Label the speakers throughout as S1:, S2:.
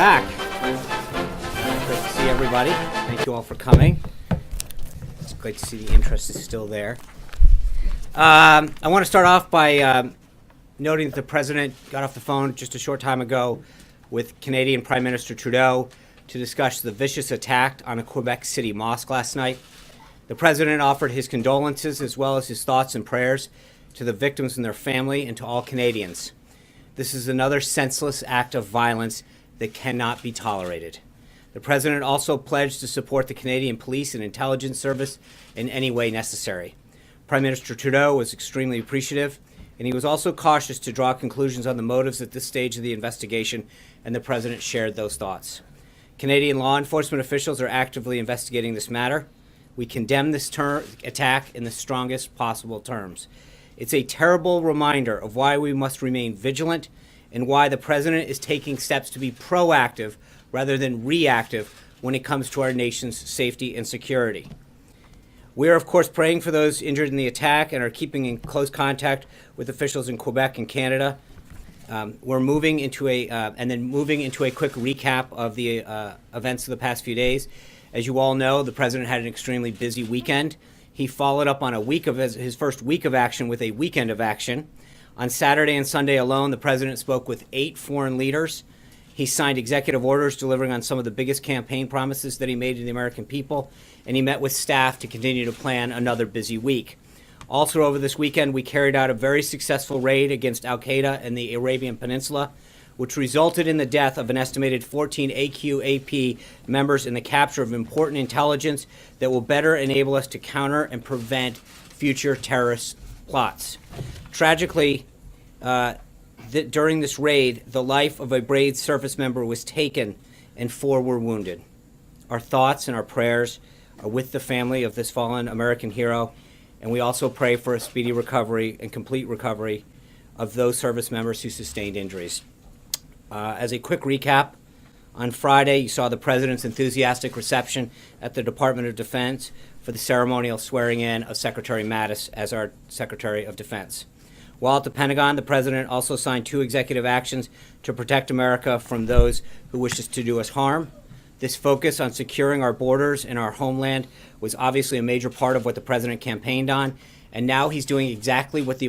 S1: back. Great to see everybody. Thank you all for coming. It's great to see the interest is still there. I want to start off by noting that the President got off the phone just a short time ago with Canadian Prime Minister Trudeau to discuss the vicious attack on a Quebec City mosque last night. The President offered his condolences as well as his thoughts and prayers to the victims and their family and to all Canadians. This is another senseless act of violence that cannot be tolerated. The President also pledged to support the Canadian Police and Intelligence Service in any way necessary. Prime Minister Trudeau was extremely appreciative, and he was also cautious to draw conclusions on the motives at this stage of the investigation, and the President shared those thoughts. Canadian law enforcement officials are actively investigating this matter. We condemn this attack in the strongest possible terms. It's a terrible reminder of why we must remain vigilant and why the President is taking steps to be proactive rather than reactive when it comes to our nation's safety and security. We are, of course, praying for those injured in the attack and are keeping in close contact with officials in Quebec and Canada. We're moving into a quick recap of the events of the past few days. As you all know, the President had an extremely busy weekend. He followed up on his first week of action with a weekend of action. On Saturday and Sunday alone, the President spoke with 8 foreign leaders. He signed executive orders delivering on some of the biggest campaign promises that he made to the American people, and he met with staff to continue to plan another busy week. Also over this weekend, we carried out a very successful raid against Al-Qaeda in the Arabian Peninsula, which resulted in the death of an estimated 14 AQAP members and the capture of important intelligence that will better enable us to counter and prevent future terrorist plots. Tragically, during this raid, the life of a brave service member was taken and 4 were wounded. Our thoughts and our prayers are with the family of this fallen American hero, and we also pray for a speedy recovery and complete recovery of those service members who sustained injuries. As a quick recap, on Friday, you saw the President's enthusiastic reception at the Department of Defense for the ceremonial swearing in of Secretary Mattis as our Secretary of Defense. While at the Pentagon, the President also signed 2 executive actions to protect America from those who wish to do us harm. This focus on securing our borders and our homeland was obviously a major part of what the President campaigned on, and now he's doing exactly what he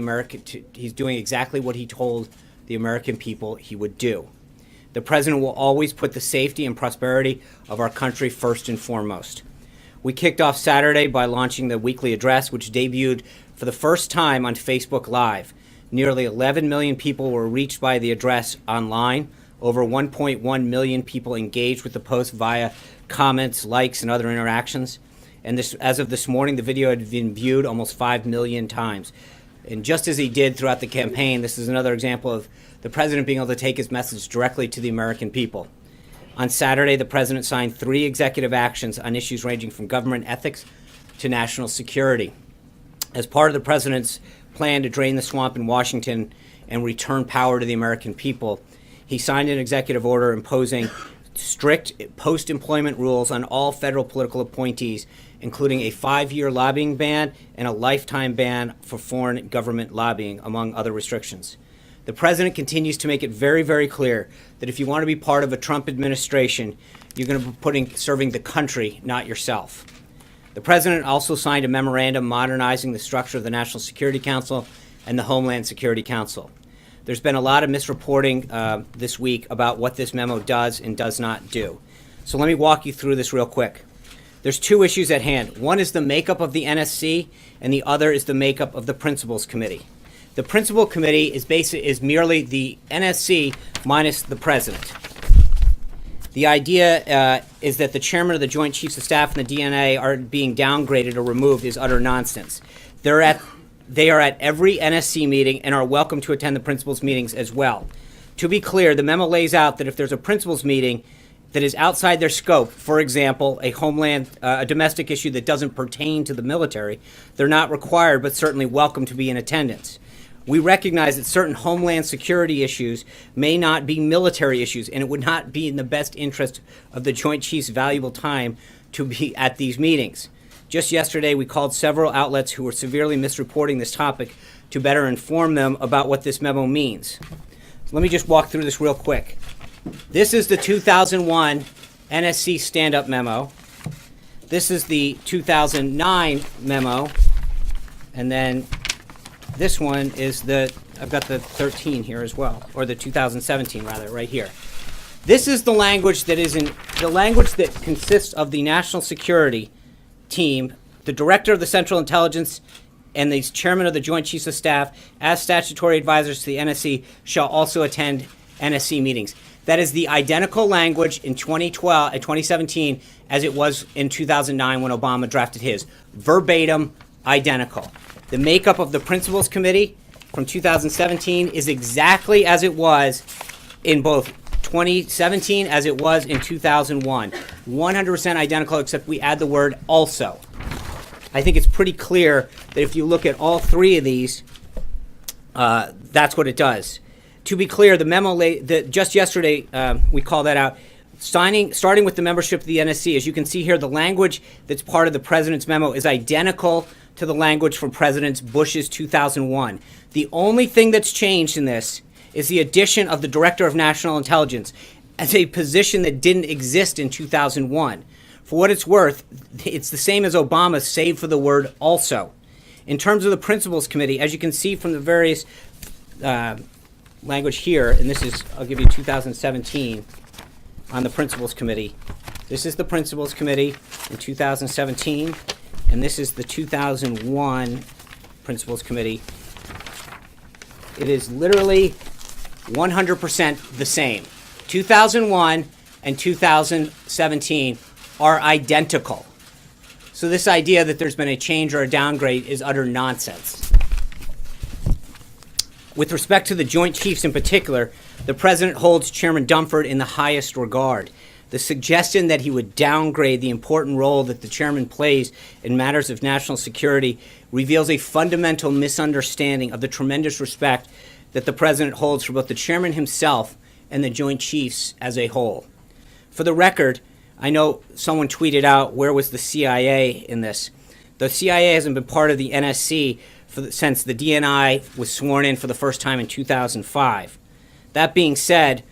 S1: told the American people he would do. The President will always put the safety and prosperity of our country first and foremost. We kicked off Saturday by launching the weekly address, which debuted for the first time on Facebook Live. Nearly 11 million people were reached by the address online. Over 1.1 million people engaged with the post via comments, likes, and other interactions. And as of this morning, the video had been viewed almost 5 million times. And just as he did throughout the campaign, this is another example of the President being able to take his message directly to the American people. On Saturday, the President signed 3 executive actions on issues ranging from government ethics to national security. As part of the President's plan to drain the swamp in Washington and return power to the American people, he signed an executive order imposing strict post-employment rules on all federal political appointees, including a 5-year lobbying ban and a lifetime ban for foreign government lobbying, among other restrictions. The President continues to make it very, very clear that if you want to be part of a Trump administration, you're going to be serving the country, not yourself. The President also signed a memorandum modernizing the structure of the National Security Council and the Homeland Security Council. There's been a lot of misreporting this week about what this memo does and does not do. So let me walk you through this real quick. There's 2 issues at hand. One is the makeup of the NSC, and the other is the makeup of the Principals Committee. The Principal Committee is merely the NSC minus the President. The idea is that the Chairman of the Joint Chiefs of Staff and the DNA are being downgraded or removed is utter nonsense. They are at every NSC meeting and are welcome to attend the principals' meetings as well. To be clear, the memo lays out that if there's a principals' meeting that is outside their scope, for example, a domestic issue that doesn't pertain to the military, they're not required but certainly welcome to be in attendance. We recognize that certain homeland security issues may not be military issues, and it would not be in the best interest of the Joint Chiefs' valuable time to be at these meetings. Just yesterday, we called several outlets who were severely misreporting this topic to better inform them about what this memo means. So let me just walk through this real quick. This is the 2001 NSC stand-up memo. This is the 2009 memo. And then this one is I've got the 13 here as well, or the 2017 rather, right here. This is the language that consists of the national security team, the director of the Central Intelligence, and the chairman of the Joint Chiefs of Staff, as statutory advisors to the NSC, shall also attend NSC meetings. That is the identical language in 2017 as it was in 2009 when Obama drafted his. Verbatim, identical. The makeup of the Principals Committee from 2017 is exactly as it was in both 2017 as it was in 2001. 100% identical, except we add the word also. I think it's pretty clear that if you look at all three of these, that's what it does. To be clear, the memo just yesterday, we called that out. Starting with the membership of the NSC, as you can see here, the language that's part of the president's memo is identical to the language from President Bush's 2001. The only thing that's changed in this is the addition of the Director of National Intelligence as a position that didn't exist in 2001. For what it's worth, it's the same as Obama, save for the word also. In terms of the Principals Committee, as you can see from the various language here, and this is, I'll give you 2017 on the Principals Committee. This is the Principals Committee in 2017, and this is the 2001 Principals Committee. It is literally 100% the same. 2001 and 2017 are identical. So this idea that there's been a change or a downgrade is utter nonsense. With respect to the Joint Chiefs in particular, the President holds Chairman Dunford in the highest regard. The suggestion that he would downgrade the important role that the Chairman plays in matters of national security reveals a fundamental misunderstanding of the tremendous respect that the President holds for both the Chairman himself and the Joint Chiefs as a whole. For the record, I know someone tweeted out, where was the CIA in this? The CIA hasn't been part of the NSC since the DNI was sworn in for the first time in 2005. That being said,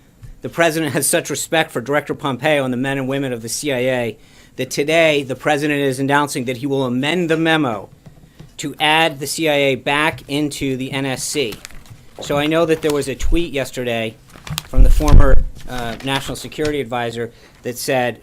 S1: the President has such respect for Director Pompeo and the men and women of the CIA that today the President is announcing that he will amend the memo to add the CIA back into the NSC. So I know that there was a tweet yesterday from the former National Security Advisor that said,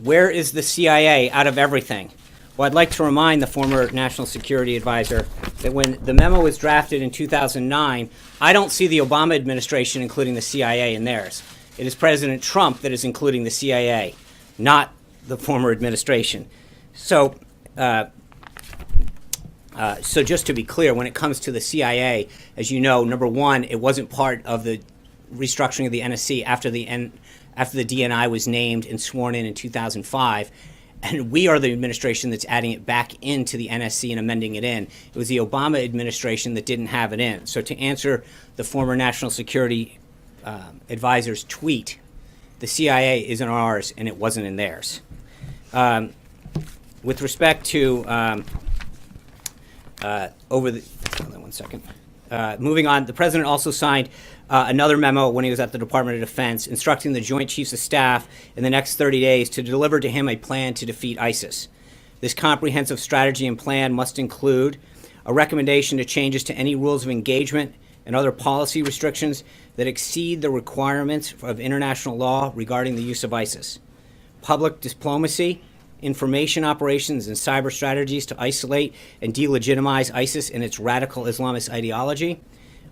S1: where is the CIA out of everything? Well, I'd like to remind the former National Security Advisor that when the memo was drafted in 2009, I don't see the Obama administration including the CIA in theirs. It is President Trump that is including the CIA, not the former administration. So just to be clear, when it comes to the CIA, as you know, number one, it wasn't part of the restructuring of the NSC after the DNI was named and sworn in 2005. And we are the administration that's adding it back into the NSC and amending it in. It was the Obama administration that didn't have it in. So to answer the former National Security Advisor's tweet, the CIA isn't ours and it wasn't in theirs. With respect to moving on, the President also signed another memo when he was at the Department of Defense instructing the Joint Chiefs of Staff in the next 30 days to deliver to him a plan to defeat ISIS. This comprehensive strategy and plan must include a recommendation to changes to any rules of engagement and other policy restrictions that exceed the requirements of international law regarding the use of ISIS, public diplomacy, information operations, and cyber strategies to isolate and delegitimize ISIS and its radical Islamist ideology,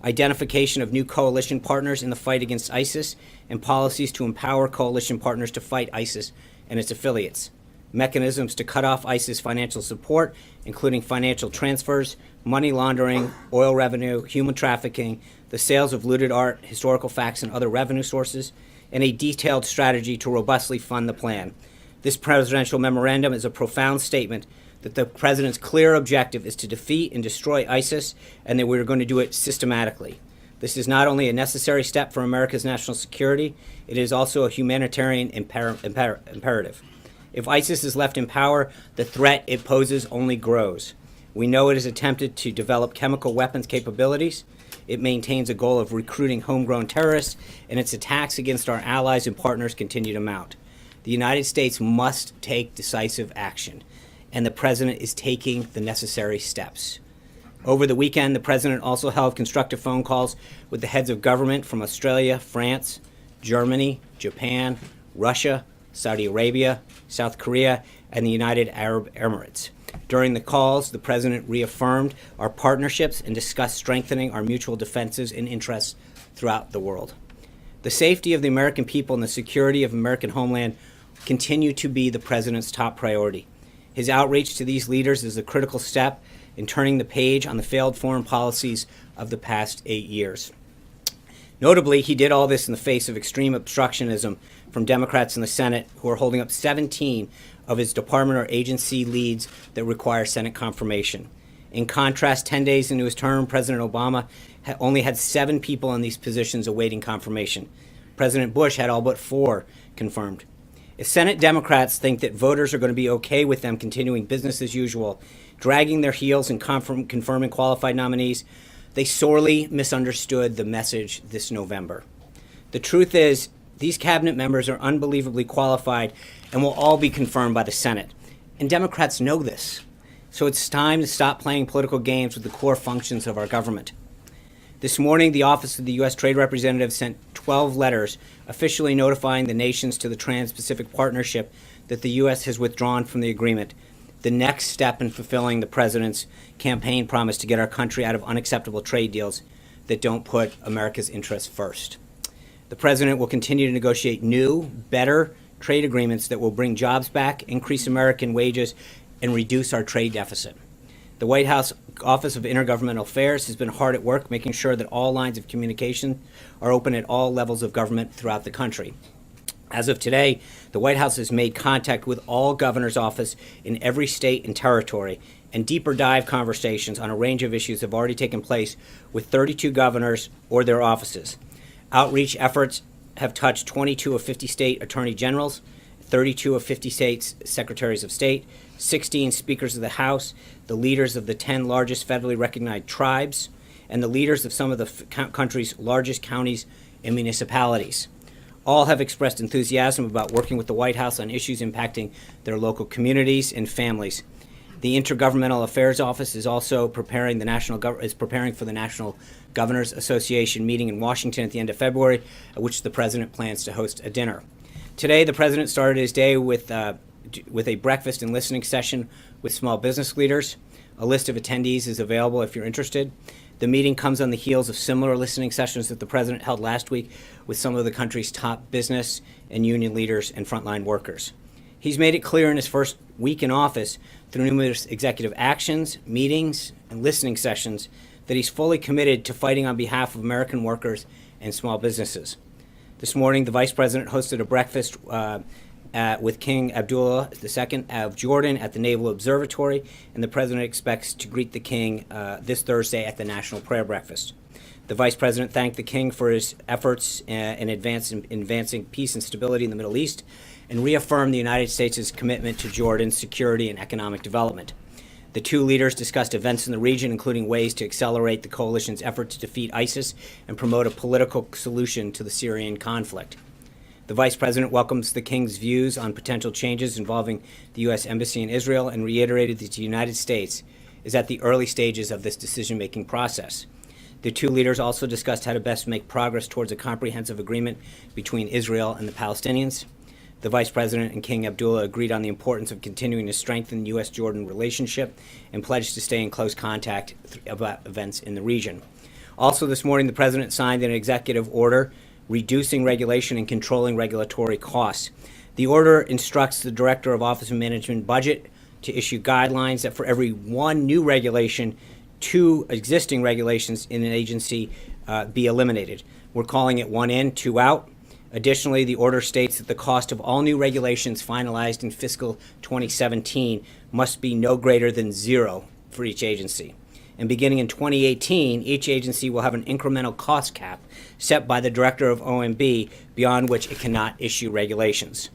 S1: identification of new coalition partners in the fight against ISIS, and policies to empower coalition partners to fight ISIS and its affiliates, mechanisms to cut off ISIS financial support, including financial transfers, money laundering, oil revenue, human trafficking, the sales of looted art, historical facts, and other revenue sources, and a detailed strategy to robustly fund the plan. This presidential memorandum is a profound statement that the President's clear objective is to defeat and destroy ISIS, and that we're going to do it systematically. This is not only a necessary step for America's national security, it is also a humanitarian imperative. If ISIS is left in power, the threat it poses only grows. We know it has attempted to develop chemical weapons capabilities. it maintains a goal of recruiting homegrown terrorists, and its attacks against our allies and partners continue to mount. The United States must take decisive action, and the President is taking the necessary steps. Over the weekend, the President also held constructive phone calls with the heads of government from Australia, France, Germany, Japan, Russia, Saudi Arabia, South Korea, and the United Arab Emirates. During the calls, the President reaffirmed our partnerships and discussed strengthening our mutual defenses and interests throughout the world. The safety of the American people and the security of American homeland continue to be the President's top priority. His outreach to these leaders is a critical step in turning the page on the failed foreign policies of the past 8 years. Notably, he did all this in the face of extreme obstructionism from Democrats in the Senate, who are holding up 17 of his department or agency leads that require Senate confirmation. In contrast, 10 days into his term, President Obama only had 7 people in these positions awaiting confirmation. President Bush had all but 4 confirmed. If Senate Democrats think that voters are going to be okay with them continuing business as usual, dragging their heels and confirming qualified nominees, they sorely misunderstood the message this November. The truth is, these cabinet members are unbelievably qualified and will all be confirmed by the Senate. And Democrats know this. So it's time to stop playing political games with the core functions of our government. This morning, the Office of the U.S. Trade Representative sent 12 letters officially notifying the nations to the Trans-Pacific Partnership that the U.S. has withdrawn from the agreement, the next step in fulfilling the President's campaign promise to get our country out of unacceptable trade deals that don't put America's interests first. The President will continue to negotiate new, better trade agreements that will bring jobs back, increase American wages, and reduce our trade deficit. The White House Office of Intergovernmental Affairs has been hard at work making sure that all lines of communication are open at all levels of government throughout the country. As of today, the White House has made contact with all governor's offices in every state and territory, and deeper dive conversations on a range of issues have already taken place with 32 governors or their offices. Outreach efforts have touched 22 of 50 state attorney generals, 32 of 50 states secretaries of state, 16 speakers of the House, the leaders of the 10 largest federally recognized tribes, and the leaders of some of the country's largest counties and municipalities. All have expressed enthusiasm about working with the White House on issues impacting their local communities and families. The Intergovernmental Affairs Office is also preparing for the National Governors Association meeting in Washington at the end of February, at which the President plans to host a dinner. Today, the President started his day with a breakfast and listening session with small business leaders. A list of attendees is available if you're interested. The meeting comes on the heels of similar listening sessions that the President held last week with some of the country's top business and union leaders and frontline workers. He's made it clear in his first week in office through numerous executive actions, meetings, and listening sessions that he's fully committed to fighting on behalf of American workers and small businesses. This morning, the Vice President hosted a breakfast with King Abdullah II of Jordan at the Naval Observatory, and the President expects to greet the King this Thursday at the National Prayer Breakfast. The Vice President thanked the King for his efforts in advancing peace and stability in the Middle East, and reaffirmed the United States' commitment to Jordan's security and economic development. The two leaders discussed events in the region, including ways to accelerate the coalition's effort to defeat ISIS and promote a political solution to the Syrian conflict. The Vice President welcomes the King's views on potential changes involving the U.S. Embassy in Israel and reiterated that the United States is at the early stages of this decision-making process. The two leaders also discussed how to best make progress towards a comprehensive agreement between Israel and the Palestinians. The Vice President and King Abdullah agreed on the importance of continuing to strengthen the U.S.-Jordan relationship and pledged to stay in close contact about events in the region. Also this morning, the President signed an executive order reducing regulation and controlling regulatory costs. The order instructs the Director of Office of Management Budget to issue guidelines that for every one new regulation, 2 existing regulations in an agency be eliminated. We're calling it 1 in, 2 out. Additionally, the order states that the cost of all new regulations finalized in fiscal 2017 must be no greater than 0 for each agency. And beginning in 2018, each agency will have an incremental cost cap set by the Director of OMB, beyond which it cannot issue regulations.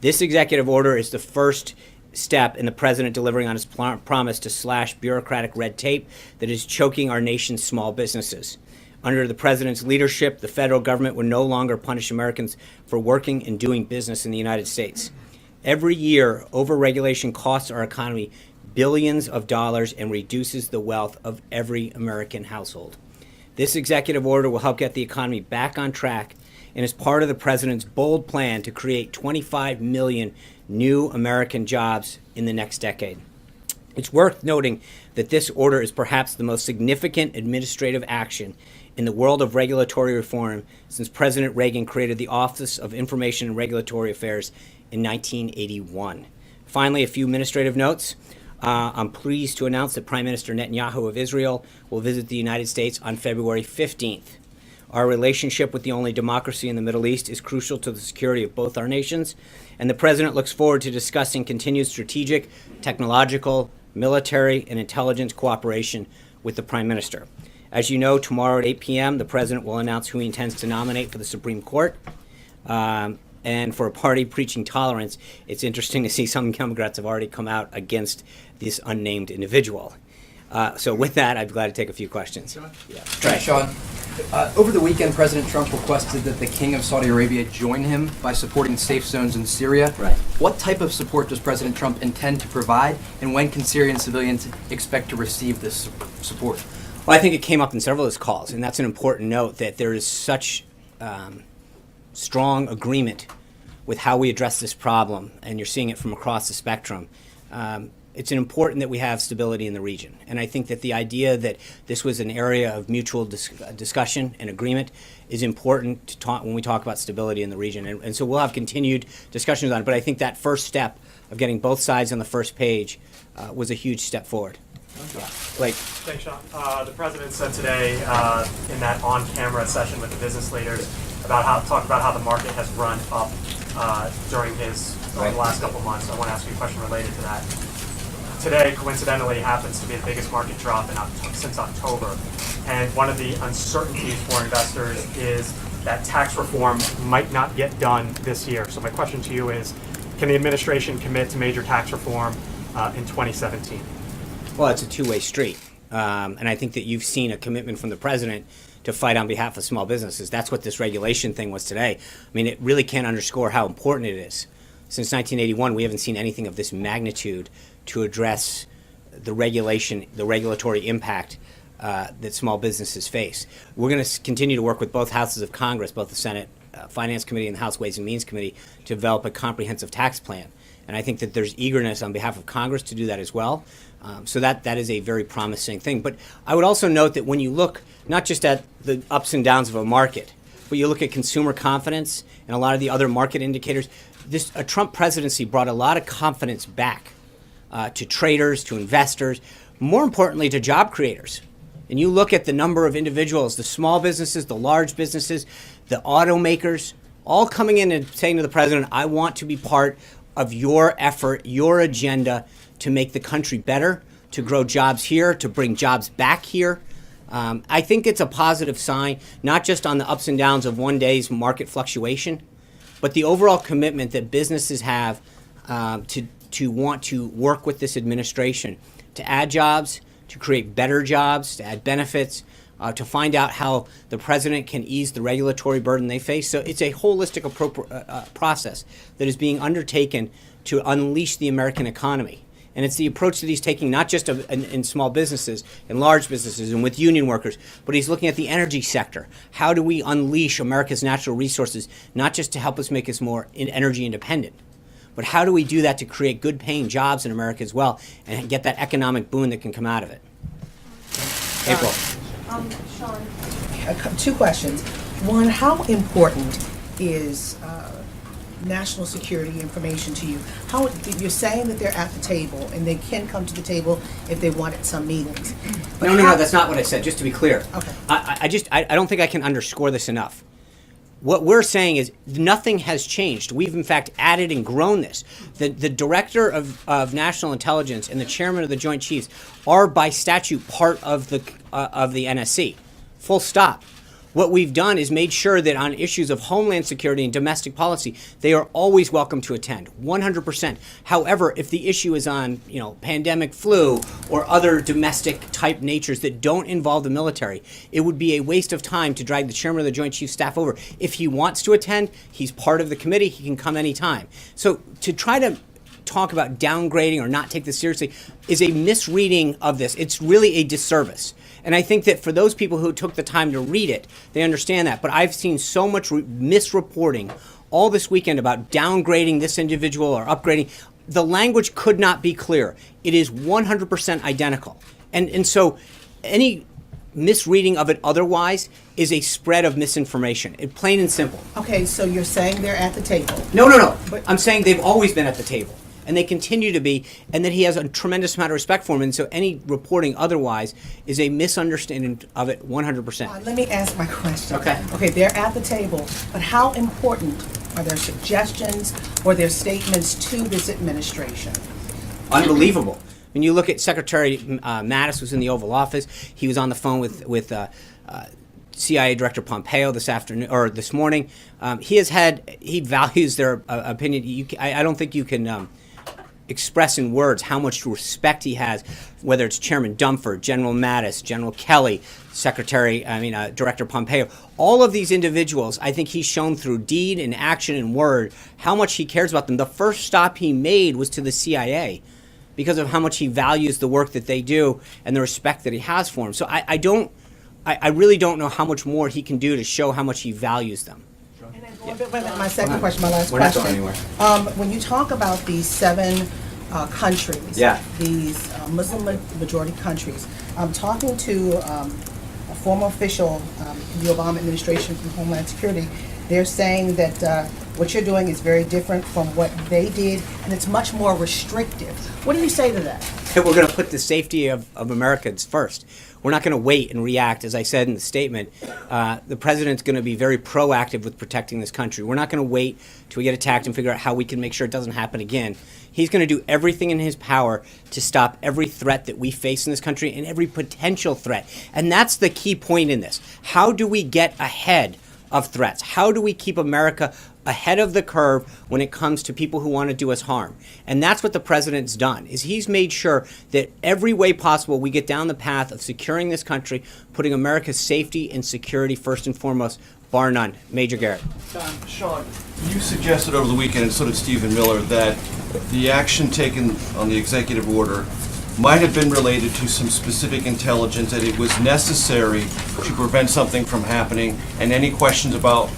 S1: This executive order is the first step in the President delivering on his promise to slash bureaucratic red tape that is choking our nation's small businesses. Under the president's leadership, the federal government will no longer punish Americans for working and doing business in the United States. Every year, overregulation costs our economy billions of dollars and reduces the wealth of every American household. This executive order will help get the economy back on track and is part of the president's bold plan to create 25 million new American jobs in the next decade. It's worth noting that this order is perhaps the most significant administrative action in the world of regulatory reform since President Reagan created the Office of Information and Regulatory Affairs in 1981. Finally, a few administrative notes. I'm pleased to announce that Prime Minister Netanyahu of Israel will visit the United States on February 15th. Our relationship with the only democracy in the Middle East is crucial to the security of both our nations, and the President looks forward to discussing continued strategic, technological, military, and intelligence cooperation with the Prime Minister. As you know, tomorrow at 8 p.m., the President will announce who he intends to nominate for the Supreme Court. And for a party preaching tolerance, it's interesting to see some Democrats have already come out against this unnamed individual. So with that, I'd be glad to take a few questions.
S2: Yeah. Thanks, Sean. Over the weekend, President Trump requested that the King of Saudi Arabia join him by supporting safe zones in Syria.
S1: Right.
S2: What type of support does President Trump intend to provide, and when can Syrian civilians expect to receive this support?
S1: Well, I think it came up in several of his calls, and that's an important note that there is such strong agreement with how we address this problem, and you're seeing it from across the spectrum. It's important that we have stability in the region. And I think that the idea that this was an area of mutual discussion and agreement is important to talk when we talk about stability in the region. And so we'll have continued discussions on it. But I think that first step of getting both sides on the first page was a huge step forward. Yeah. Blake.
S3: Thanks, Sean. The president said today in that on-camera session with the business leaders talk about how the market has run up during the last couple of months. So I want to ask you a question related to that. Today, coincidentally, happens to be the biggest market drop since October. And one of the uncertainties for investors is that tax reform might not get done this year. So my question to you is, can the administration commit to major tax reform in 2017?
S1: Well, it's a two-way street. And I think that you've seen a commitment from the president to fight on behalf of small businesses. That's what this regulation thing was today. I mean, it really can't underscore how important it is. Since 1981, we haven't seen anything of this magnitude to address the regulatory impact that small businesses face. We're going to continue to work with both houses of Congress, both the Senate Finance Committee and the House Ways and Means Committee, to develop a comprehensive tax plan. And I think that there's eagerness on behalf of Congress to do that as well. So that is a very promising thing. But I would also note that when you look not just at the ups and downs of a market, but you look at consumer confidence and a lot of the other market indicators, a Trump presidency brought a lot of confidence back to traders, to investors, more importantly to job creators. And you look at the number of individuals, the small businesses, the large businesses, the automakers, all coming in and saying to the president, I want to be part of your effort, your agenda to make the country better, to grow jobs here, to bring jobs back here. I think it's a positive sign, not just on the ups and downs of one day's market fluctuation, but the overall commitment that businesses have to want to work with this administration to add jobs, to create better jobs, to add benefits, to find out how the president can ease the regulatory burden they face. So it's a holistic process that is being undertaken to unleash the American economy. And it's the approach that he's taking not just in small businesses, in large businesses, and with union workers, but he's looking at the energy sector. How do we unleash America's natural resources, not just to help us make us more energy independent, but how do we do that to create good paying jobs in America as well and get that economic boon that can come out of it? April.
S4: Sean, two questions. One, how important is national security information to you? How you're saying that they're at the table and they can come to the table if they want at some meetings. But
S1: No, that's not what I said, just to be clear.
S4: Okay.
S1: I don't think I can underscore this enough. What we're saying is nothing has changed. We've, in fact, added and grown this. The Director of National Intelligence and the Chairman of the Joint Chiefs are, by statute, part of the NSC. Full stop. What we've done is made sure that on issues of homeland security and domestic policy, they are always welcome to attend, 100%. However, if the issue is on, pandemic flu or other domestic type natures that don't involve the military, it would be a waste of time to drag the chairman of the Joint Chiefs Staff over. If he wants to attend, he's part of the committee, he can come anytime. So to try to talk about downgrading or not take this seriously is a misreading of this. It's really a disservice. And I think that for those people who took the time to read it, they understand that. But I've seen so much misreporting all this weekend about downgrading this individual or upgrading. The language could not be clearer. It is 100% identical. And so any misreading of it otherwise is a spread of misinformation. It's plain and simple.
S4: Okay, so you're saying they're at the table.
S1: No.
S4: But
S1: I'm saying they've always been at the table. And they continue to be, and that he has a tremendous amount of respect for him. And so any reporting otherwise is a misunderstanding of it 100%.
S4: let me ask my question.
S1: Okay.
S4: Okay, they're at the table, but how important are their suggestions or their statements to this administration?
S1: Unbelievable. When you look at Secretary Mattis was in the Oval Office, he was on the phone with CIA Director Pompeo this afternoon or this morning. He values their opinion. I don't think you can express in words how much respect he has, whether it's Chairman Dunford, General Mattis, General Kelly, Director Pompeo. All of these individuals, I think he's shown through deed and action and word how much he cares about them. The first stop he made was to the CIA because of how much he values the work that they do and the respect that he has for them. So I really don't know how much more he can do to show how much he values them.
S4: My second question, my last
S1: We're not
S4: question.
S1: going anywhere.
S4: When you talk about these 7 countries, these Muslim majority countries, I'm talking to a former official in the Obama administration from Homeland Security. They're saying that what you're doing is very different from what they did, and it's much more restrictive. What do you say to that?
S1: We're going to put the safety of Americans first. We're not going to wait and react. As I said in the statement, the president's going to be very proactive with protecting this country. We're not going to wait till we get attacked and figure out how we can make sure it doesn't happen again. He's going to do everything in his power to stop every threat that we face in this country and every potential threat. And that's the key point in this. How do we get ahead of threats? How do we keep America ahead of the curve when it comes to people who want to do us harm? And that's what the president's done, is he's made sure that every way possible we get down the path of securing this country, putting America's safety and security first and foremost, bar none. Major Garrett.
S5: Sean, you suggested over the weekend, and so did Stephen Miller, that the action taken on the executive order might have been related to some specific intelligence, that it was necessary to prevent something from happening, and any questions about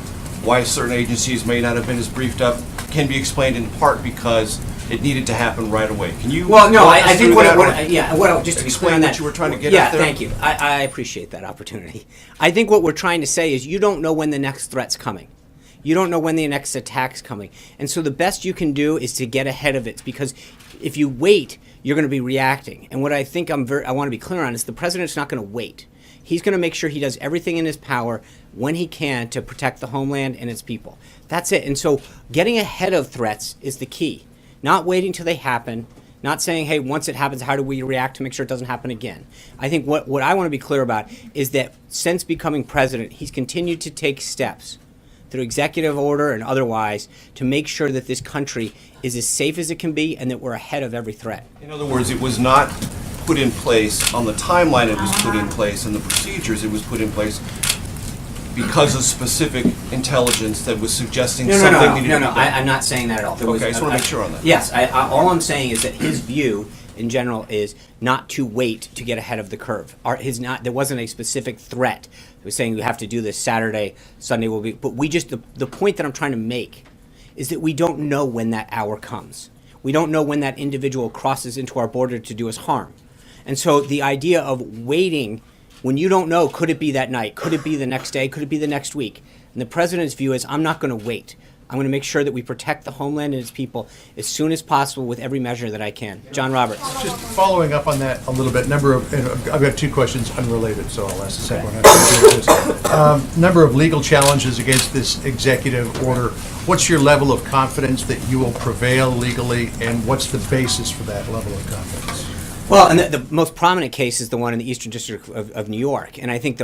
S5: why certain agencies may not have been as briefed up can be explained in part because it needed to happen right away. Can you?
S1: Well, no,
S5: walk us
S1: I think
S5: through
S1: just to
S5: explain
S1: explain
S5: what you were trying to get
S1: yeah,
S5: at there?
S1: thank you. I appreciate that opportunity. I think what we're trying to say is you don't know when the next threat's coming. You don't know when the next attack's coming. And so the best you can do is to get ahead of it, because if you wait, you're going to be reacting. And what I think I want to be clear on is the president's not going to wait. He's going to make sure he does everything in his power when he can to protect the homeland and its people. That's it. And so getting ahead of threats is the key. Not waiting till they happen, not saying, hey, once it happens, how do we react to make sure it doesn't happen again? I think what I want to be clear about is that since becoming president, he's continued to take steps through executive order and otherwise to make sure that this country is as safe as it can be and that we're ahead of every threat.
S5: In other words, it was not put in place on the timeline it was put in place and the procedures it was put in place because of specific intelligence that was suggesting something needed to be done.
S1: I'm not saying that at all.
S5: Okay, I just want to make sure on that.
S1: Yes, all I'm saying is that his view in general is not to wait to get ahead of the curve. There wasn't a specific threat. It was saying we have to do this Saturday, Sunday will be, but we just, the point that I'm trying to make is that we don't know when that hour comes. We don't know when that individual crosses into our border to do us harm. And so the idea of waiting when you don't know, could it be that night? Could it be the next day? Could it be the next week? And the president's view is, I'm not going to wait. I'm going to make sure that we protect the homeland and its people as soon as possible with every measure that I can. John Roberts.
S6: Just following up on that a little bit, I've got two questions unrelated, so I'll ask the second one after this. Number of legal challenges against this executive order. What's your level of confidence that you will prevail legally, and what's the basis for that level of confidence?
S1: Well, and the most prominent case is the one in the Eastern District of New York, and I think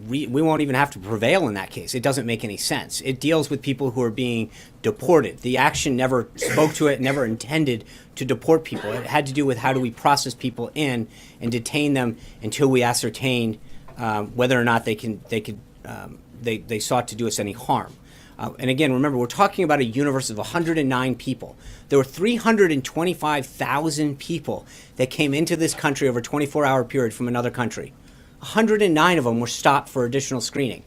S1: we won't even have to prevail in that case. It doesn't make any sense. It deals with people who are being deported. The action never spoke to it, never intended to deport people. It had to do with how do we process people in and detain them until we ascertain whether or not they sought to do us any harm. And again, remember, we're talking about a universe of 109 people. There were 325,000 people that came into this country over a 24-hour period from another country. 109 of them were stopped for additional screening.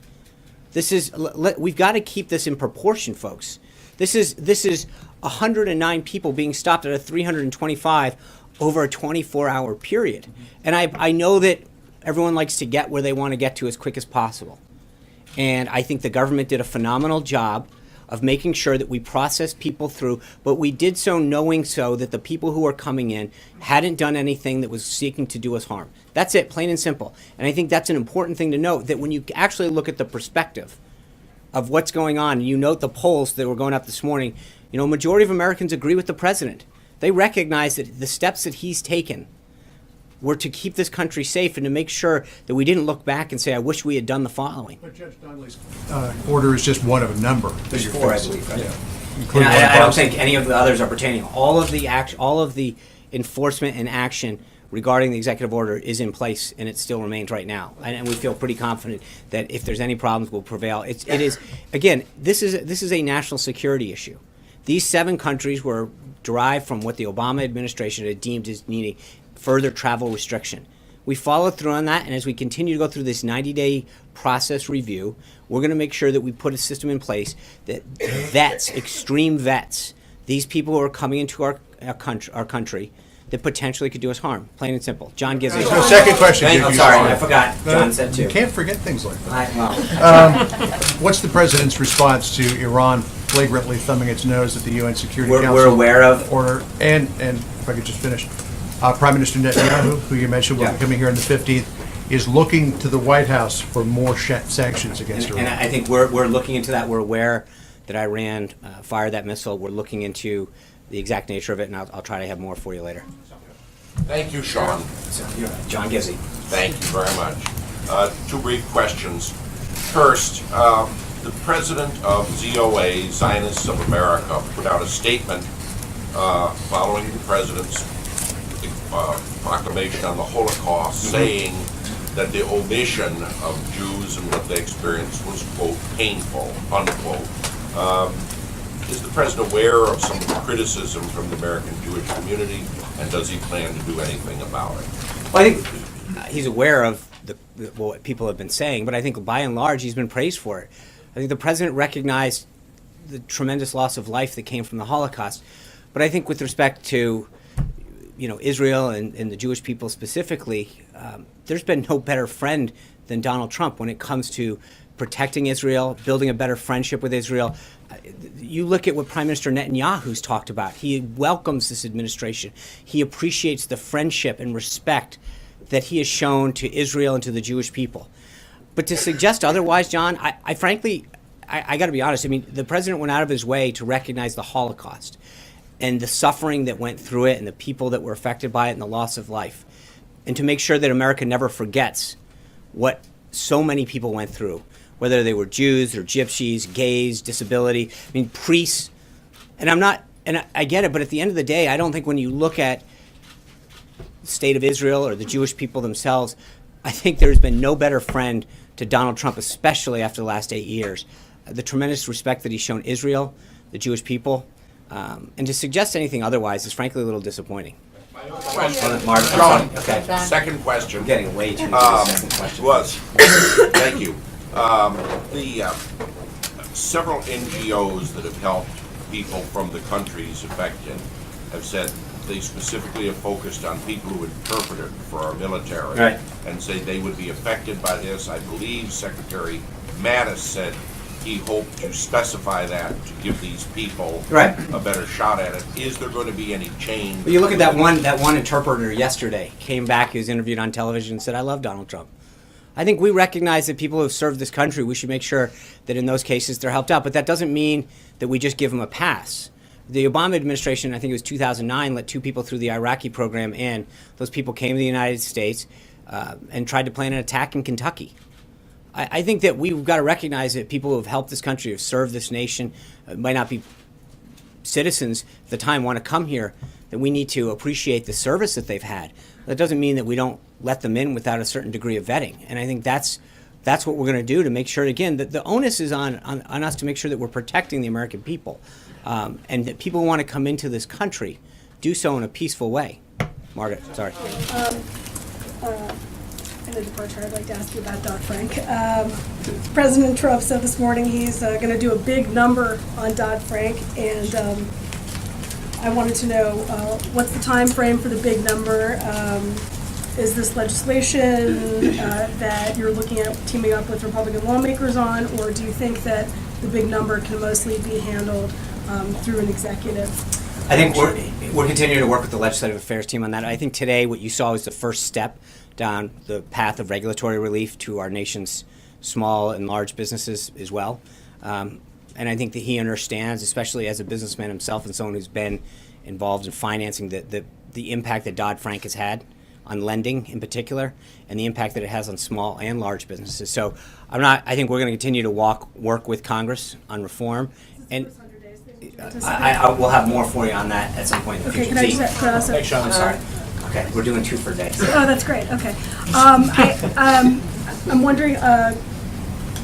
S1: We've got to keep this in proportion, folks. This is 109 people being stopped out of 325 over a 24-hour period. And I know that everyone likes to get where they want to get to as quick as possible. And I think the government did a phenomenal job of making sure that we processed people through, but we did so knowing so that the people who were coming in hadn't done anything that was seeking to do us harm. That's it, plain and simple. And I think that's an important thing to note, that when you actually look at the perspective of what's going on, and you note the polls that were going up this morning, you know, a majority of Americans agree with the president. They recognize that the steps that he's taken were to keep this country safe and to make sure that we didn't look back and say, I wish we had done the following.
S6: But Judge Donnelly's order is just one of a number.
S1: There's four, I believe, right?
S6: Yeah.
S1: And
S6: Including
S1: I don't
S6: Boston.
S1: think any of the others are pertaining. All of the enforcement and action regarding the executive order is in place, and it still remains right now. And we feel pretty confident that if there's any problems, we'll prevail. It is again, this is a national security issue. These 7 countries were derived from what the Obama administration had deemed as needing further travel restriction. We followed through on that, and as we continue to go through this 90-day process review, we're going to make sure that we put a system in place that vets, extreme vets, these people who are coming into our country that potentially could do us harm. Plain and simple. John Gizzi.
S6: So second question.
S1: I'm sorry, I forgot. John said too.
S6: You can't forget things like that.
S1: Well,
S6: What's the president's response to Iran flagrantly thumbing its nose at the UN Security Council?
S1: we're aware of.
S6: Order, and if I could just finish, Prime Minister Netanyahu, who you mentioned will be coming here on the 15th, is looking to the White House for more sanctions against Iran.
S1: And I think we're looking into that. We're aware that Iran fired that missile. We're looking into the exact nature of it, and I'll try to have more for you later.
S7: Thank you, Sean.
S1: So, John Gizzi.
S7: Thank you very much. 2 brief questions. First, the president of ZOA, Zionists of America, put out a statement following the president's proclamation on the Holocaust, saying that the omission of Jews and what they experienced was, quote, painful, unquote. Is the president aware of some of the criticism from the American Jewish community, and does he plan to do anything about it?
S1: Well, I think he's aware of what people have been saying, but I think by and large he's been praised for it. I think the president recognized the tremendous loss of life that came from the Holocaust, but I think with respect to Israel and the Jewish people specifically, there's been no better friend than Donald Trump when it comes to protecting Israel, building a better friendship with Israel. You look at what Prime Minister Netanyahu's talked about. He welcomes this administration. He appreciates the friendship and respect that he has shown to Israel and to the Jewish people. But to suggest otherwise, John, I frankly got to be honest. I mean, the president went out of his way to recognize the Holocaust and the suffering that went through it and the people that were affected by it and the loss of life, and to make sure that America never forgets what so many people went through, whether they were Jews or gypsies, gays, disability, I mean, priests. And I get it, but at the end of the day, I don't think when you look at the state of Israel or the Jewish people themselves, I think there's been no better friend to Donald Trump, especially after the last 8 years. The tremendous respect that he's shown Israel, the Jewish people, and to suggest anything otherwise is frankly a little disappointing.
S7: Sean,
S1: Okay.
S7: second question.
S1: I'm getting way too into the second question.
S7: Thank you. Several NGOs that have helped people from the countries affected have said they specifically have focused on people who interpreted for our military,
S1: Right.
S7: and say they would be affected by this. I believe Secretary Mattis said he hoped to specify that to give these people
S1: Right.
S7: a better shot at it. Is there going to be any change?
S1: But you look at that one interpreter yesterday, came back, he was interviewed on television and said, I love Donald Trump. I think we recognize that people who have served this country, we should make sure that in those cases they're helped out. But that doesn't mean that we just give them a pass. The Obama administration, I think it was 2009, let 2 people through the Iraqi program in. Those people came to the United States and tried to plan an attack in Kentucky. I think that we've got to recognize that people who have helped this country, who have served this nation, might not be citizens at the time, want to come here, that we need to appreciate the service that they've had. That doesn't mean that we don't let them in without a certain degree of vetting. And I think that's what we're going to do to make sure, again, that the onus is on us to make sure that we're protecting the American people. And that people who want to come into this country do so in a peaceful way. Margaret, sorry.
S8: In a departure, I'd like to ask you about Dodd-Frank. President Trump said this morning he's going to do a big number on Dodd-Frank, and I wanted to know what's the time frame for the big number? Is this legislation that you're looking at teaming up with Republican lawmakers on, or do you think that the big number can mostly be handled through an executive?
S1: I think we're continuing to work with the legislative affairs team on that. I think today what you saw was the first step down the path of regulatory relief to our nation's small and large businesses as well. And I think that he understands, especially as a businessman himself and someone who's been involved in financing, the impact that Dodd-Frank has had on lending in particular, and the impact that it has on small and large businesses. So I think we're going to continue to work with Congress on reform. And we'll have more for you on that at some point in the future.
S8: Can I just also?
S1: Thanks, Sean. I'm sorry. Okay, we're doing 2 for a day.
S8: Oh, that's great. Okay. I'm wondering,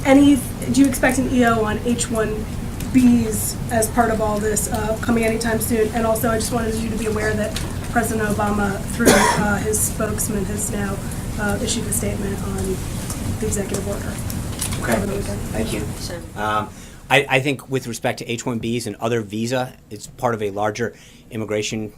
S8: do you expect an EO on H-1Bs as part of all this coming anytime soon? And also, I just wanted you to be aware that President Obama, through his spokesman, has now issued a statement on the executive order.
S1: Okay. Thank you. I think with respect to H-1Bs and other visa, it's part of a larger immigration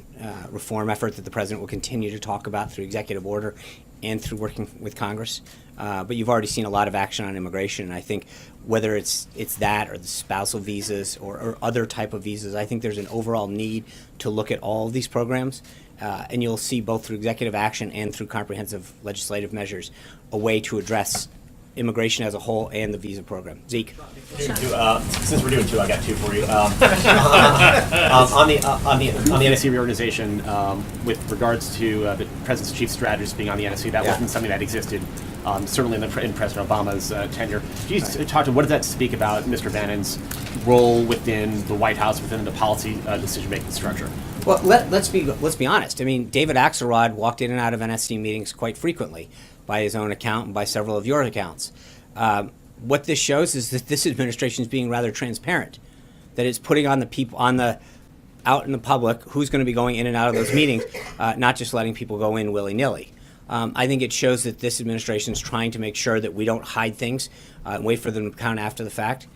S1: reform effort that the president will continue to talk about through executive order and through working with Congress. But you've already seen a lot of action on immigration, and I think whether it's that or the spousal visas or other type of visas, I think there's an overall need to look at all of these programs. And you'll see both through executive action and through comprehensive legislative measures a way to address immigration as a whole and the visa program. Zeke.
S9: Since we're doing 2, I got 2 for you. On the NSC reorganization, with regards to the president's chief strategist being on the NSC, that wasn't something that existed certainly in President Obama's tenure. Can you talk to what does that speak about Mr. Bannon's role within the White House, within the policy decision-making structure?
S1: Well, let's be honest. I mean, David Axelrod walked in and out of NSC meetings quite frequently, by his own account and by several of your accounts. What this shows is that this administration is being rather transparent, that it's putting on the people out in the public who's going to be going in and out of those meetings, not just letting people go in willy-nilly. I think it shows that this administration is trying to make sure that we don't hide things and wait for them to count after the fact.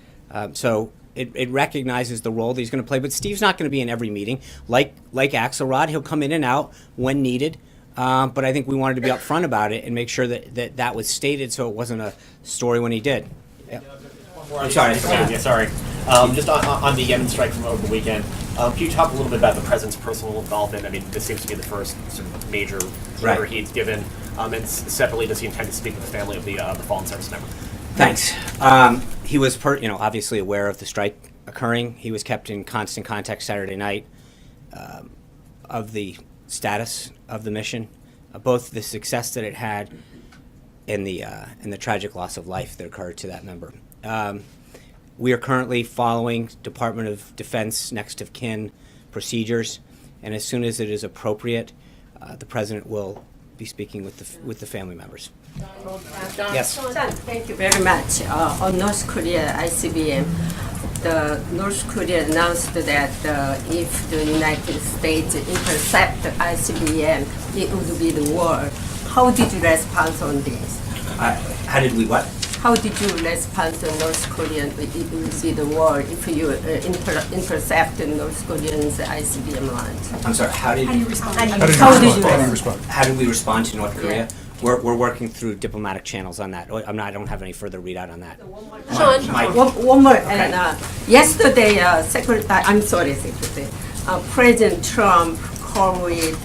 S1: So it recognizes the role that he's going to play. But Steve's not going to be in every meeting. Like Axelrod, he'll come in and out when needed. But I think we wanted to be upfront about it and make sure that was stated so it wasn't a story when he did. Yep. I'm sorry.
S9: Sorry. Just on the Yemen strike from over the weekend, can you talk a little bit about the president's personal involvement? I mean, this seems to be the first sort of major order he's given. And separately, does he intend to speak with the family of the fallen service member?
S1: Thanks. He was, obviously aware of the strike occurring. He was kept in constant contact Saturday night of the status of the mission, both the success that it had and the tragic loss of life that occurred to that member. We are currently following Department of Defense next of kin procedures, and as soon as it is appropriate, the president will be speaking with the family members. Yes.
S10: Thank you very much. On North Korea ICBM, the North Korea announced that if the United States intercept ICBM, it would be the war. How did you respond on this?
S1: How did we what?
S10: How did you respond to North Korean? It would be the war if you intercept North Korean's ICBM launch.
S1: I'm sorry. How did you
S8: respond?
S10: How did you respond?
S1: How did we respond to North Korea?
S10: Yeah.
S1: We're working through diplomatic channels on that. I don't have any further readout on that.
S10: One more. And yesterday, Secretary, President Trump called with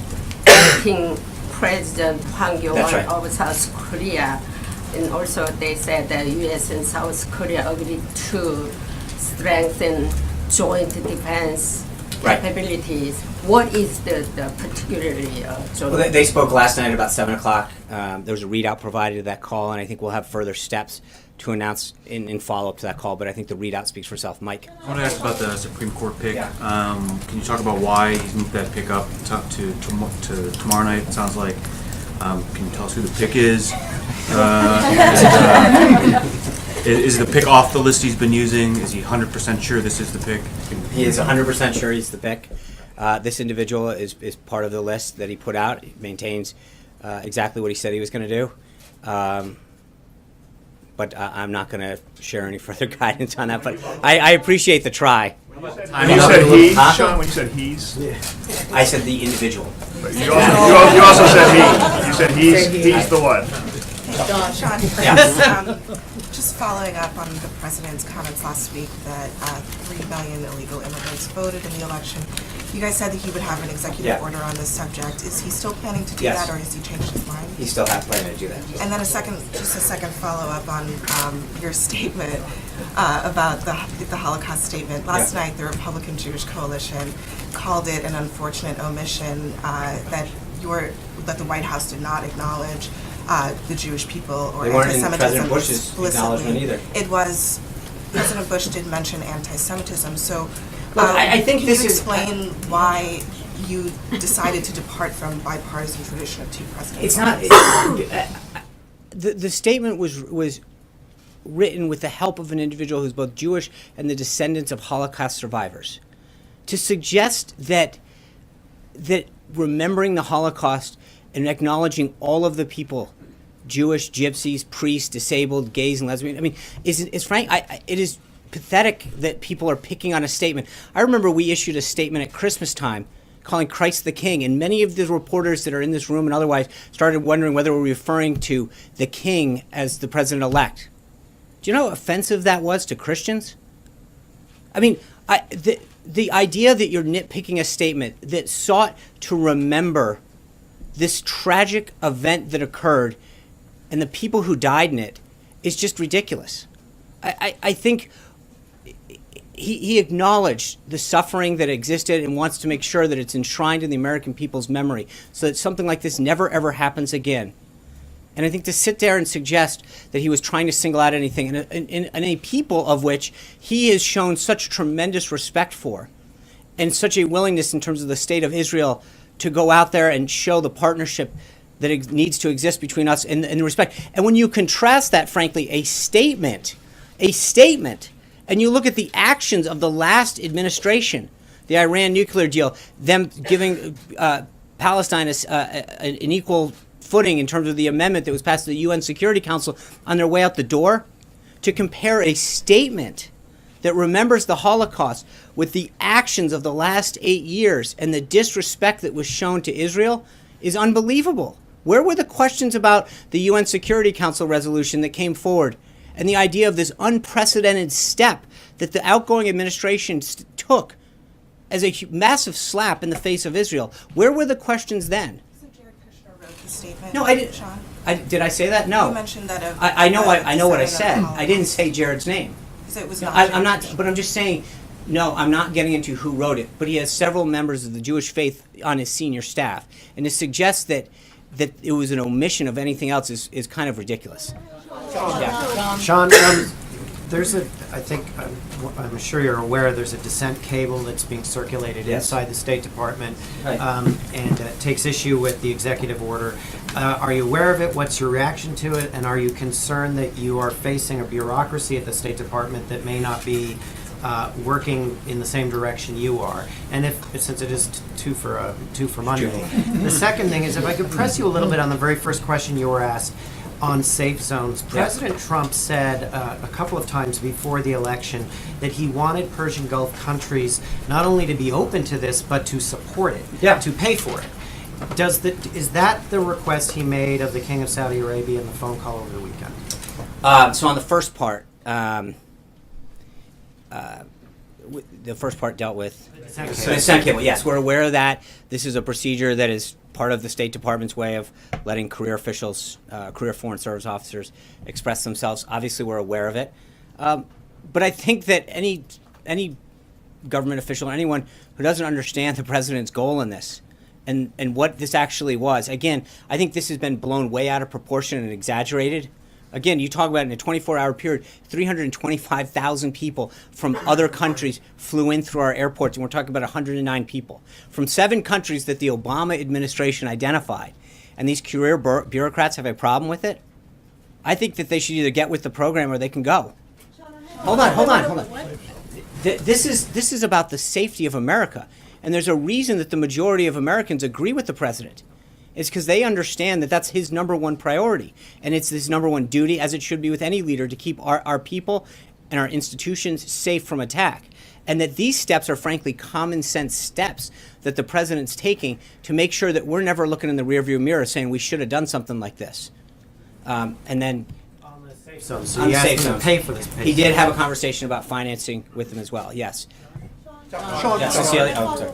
S10: acting President Hwang Kyo-won of South Korea, and also they said that U.S. and South Korea agreed to strengthen joint defense
S1: Right.
S10: capabilities. What is the particularly
S1: Well, they spoke last night about 7 o'clock. There was a readout provided to that call, and I think we'll have further steps to announce in follow-up to that call, but I think the readout speaks for itself. Mike?
S11: I want to ask about the Supreme Court pick. Can you talk about why he's moved that pick up to tomorrow night? It sounds like. Can you tell us who the pick is? Is the pick off the list he's been using? Is he 100% sure this is the pick?
S1: He is 100% sure he's the pick. This individual is part of the list that he put out. He maintains exactly what he said he was going to do. But I'm not going to share any further guidance on that. But I appreciate the try.
S12: When you said he, Sean, when you said he's,
S1: I said the individual.
S12: you also said he. You said he's the one.
S13: Sean,
S1: Yeah.
S13: just following up on the president's comments last week that 3 million illegal immigrants voted in the election. You guys said that he would have an executive order on this subject. Is he still planning to do
S1: Yes.
S13: that, or has he changed his mind?
S1: He still has planning to do that.
S13: And then a second follow-up on your statement about the Holocaust statement. Last night, the Republican Jewish Coalition called it an unfortunate omission that the White House did not acknowledge the Jewish people or
S1: They weren't in
S13: anti-Semitism
S1: President Bush's
S13: explicitly.
S1: acknowledgement either.
S13: It was, President Bush did mention anti-Semitism, so
S1: Look, I think
S13: can
S1: this
S13: you
S1: is-
S13: explain why you decided to depart from bipartisan tradition of two presidents?
S1: It's not. The statement was written with the help of an individual who's both Jewish and the descendants of Holocaust survivors. To suggest that remembering the Holocaust and acknowledging all of the people, Jewish, gypsies, priests, disabled, gays, and lesbians, I mean, is frank. It is pathetic that people are picking on a statement. I remember we issued a statement at Christmas time calling Christ the King, and many of the reporters that are in this room and otherwise started wondering whether we're referring to the King as the president-elect. Do you know how offensive that was to Christians? I mean, the idea that you're nitpicking a statement that sought to remember this tragic event that occurred and the people who died in it is just ridiculous. I think he acknowledged the suffering that existed and wants to make sure that it's enshrined in the American people's memory so that something like this never, ever happens again. And I think to sit there and suggest that he was trying to single out anything, in a people of which he has shown such tremendous respect for, and such a willingness in terms of the state of Israel to go out there and show the partnership that needs to exist between us and respect. And when you contrast that, frankly, a statement, and you look at the actions of the last administration, the Iran nuclear deal, them giving Palestine an equal footing in terms of the amendment that was passed to the UN Security Council on their way out the door, to compare a statement that remembers the Holocaust with the actions of the last 8 years and the disrespect that was shown to Israel is unbelievable. Where were the questions about the UN Security Council resolution that came forward and the idea of this unprecedented step that the outgoing administration took as a massive slap in the face of Israel? Where were the questions then?
S13: The statement,
S1: No, I didn't.
S13: Sean?
S1: Did I say that? No.
S13: You mentioned that.
S1: I know what I said.
S13: Senate
S1: I didn't say Jared's name.
S13: So it was
S1: No,
S13: not.
S1: I'm not. But I'm just saying. No, I'm not getting into who wrote it. But he has several members of the Jewish faith on his senior staff, and to suggest that it was an omission of anything else is kind of ridiculous.
S14: Sean, there's I think, I'm sure you're aware, there's a dissent cable that's being circulated inside the State Department,
S1: Right.
S14: and takes issue with the executive order. Are you aware of it? What's your reaction to it? And are you concerned that you are facing a bureaucracy at the State Department that may not be working in the same direction you are? And since it is two for Monday, the second thing is, if I could press you a little bit on the very first question you were asked on safe zones. President Trump said a couple of times before the election that he wanted Persian Gulf countries not only to be open to this, but to support it, to pay for it. Is that the request he made of the King of Saudi Arabia in the phone call over the weekend?
S1: So on the first part, the first part dealt with the dissent cable. Yes, we're aware of that. This is a procedure that is part of the State Department's way of letting career officials, career Foreign Service officers express themselves. Obviously, we're aware of it. But I think that any government official, or anyone who doesn't understand the president's goal in this and what this actually was. Again, I think this has been blown way out of proportion and exaggerated. Again, you talk about in a 24-hour period, 325,000 people from other countries flew in through our airports, and we're talking about 109 people from 7 countries that the Obama administration identified. And these career bureaucrats have a problem with it. I think that they should either get with the program or they can go. Hold on. This is about the safety of America. And there's a reason that the majority of Americans agree with the president. It's because they understand that that's his number one priority. And it's his number one duty, as it should be with any leader, to keep our people and our institutions safe from attack. And that these steps are frankly common sense steps that the president's taking to make sure that we're never looking in the rearview mirror saying we should have done something like this. And then
S14: On the safe zone, so you asked him to pay for this.
S1: he did have a conversation about financing with them as well, yes. Yes, Cecilia, oh, sorry.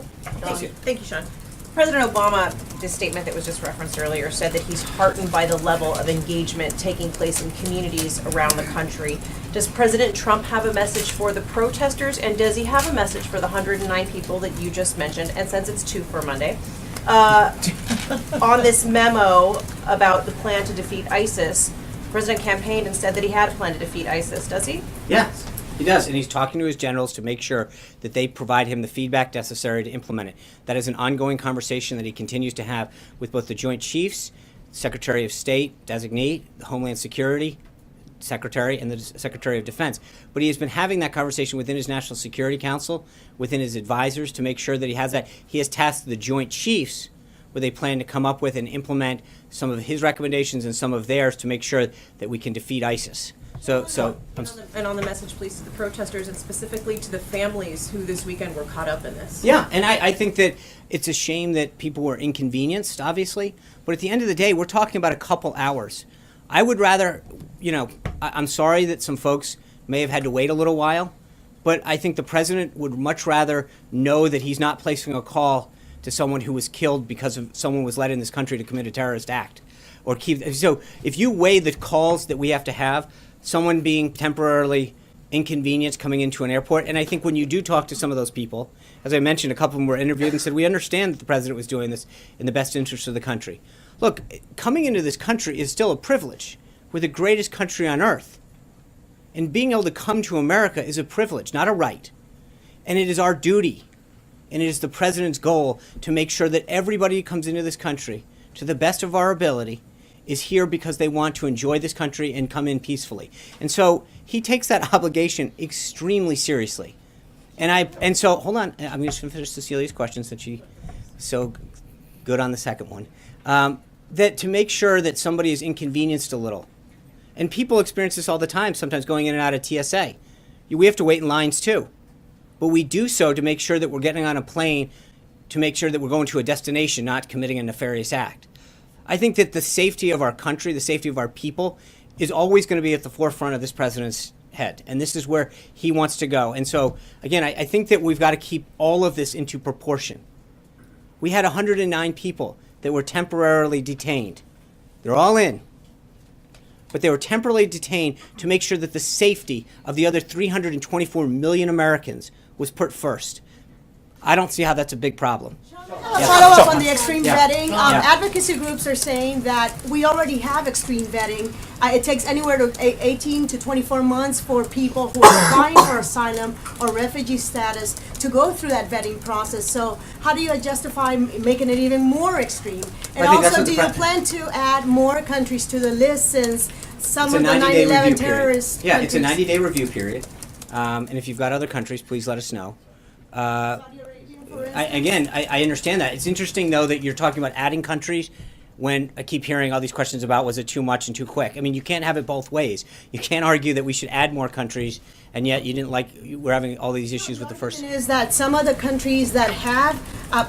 S1: Cecilia.
S15: Thank you, Sean. President Obama, this statement that was just referenced earlier, said that he's heartened by the level of engagement taking place in communities around the country. Does President Trump have a message for the protesters, and does he have a message for the 109 people that you just mentioned, and since it's 2 for Monday, on this memo about the plan to defeat ISIS? The president campaigned and said that he had a plan to defeat ISIS, does he?
S1: Yes, he does, and he's talking to his generals to make sure that they provide him the feedback necessary to implement it. That is an ongoing conversation that he continues to have with both the Joint Chiefs, Secretary of State, designee, the Homeland Security Secretary, and the Secretary of Defense. But he has been having that conversation within his National Security Council, within his advisors, to make sure that he has that. He has tasked the Joint Chiefs with a plan to come up with and implement some of his recommendations and some of theirs to make sure that we can defeat ISIS.
S15: And on the message, please, to the protesters and specifically to the families who this weekend were caught up in this.
S1: Yeah, and I think that it's a shame that people were inconvenienced, obviously, but at the end of the day, we're talking about a couple hours. I would rather, I'm sorry that some folks may have had to wait a little while, but I think the president would much rather know that he's not placing a call to someone who was killed because of someone was led in this country to commit a terrorist act. So if you weigh the calls that we have to have, someone being temporarily inconvenienced coming into an airport, and I think when you do talk to some of those people, as I mentioned, a couple of them were interviewed and said, we understand that the president was doing this in the best interest of the country. Look, coming into this country is still a privilege. We're the greatest country on earth. And being able to come to America is a privilege, not a right. And it is our duty, and it is the president's goal to make sure that everybody who comes into this country, to the best of our ability, is here because they want to enjoy this country and come in peacefully. And so he takes that obligation extremely seriously. And so, hold on, I'm just going to finish Cecilia's question since she's so good on the second one. That to make sure that somebody is inconvenienced a little. And people experience this all the time, sometimes going in and out of TSA. We have to wait in lines too. But we do so to make sure that we're getting on a plane, to make sure that we're going to a destination, not committing a nefarious act. I think that the safety of our country, the safety of our people, is always going to be at the forefront of this president's head. And this is where he wants to go. And so, again, I think that we've got to keep all of this into proportion. We had 109 people that were temporarily detained. They're all in. But they were temporarily detained to make sure that the safety of the other 324 million Americans was put first. I don't see how that's a big problem.
S16: Follow up on the extreme vetting. Advocacy groups are saying that we already have extreme vetting. It takes anywhere to 18 to 24 months for people who are applying for asylum or refugee status to go through that vetting process. So how do you justify making it even more extreme? And also, do you plan to add more countries to the list since some of the 9/11 terrorists?
S1: Yeah, it's a 90-day review period. And if you've got other countries, please let us know. I understand that. It's interesting, though, that you're talking about adding countries when I keep hearing all these questions about was it too much and too quick. I mean, you can't have it both ways. You can't argue that we should add more countries, and yet you didn't we're having all these issues with the first.
S16: Is that some of the countries that have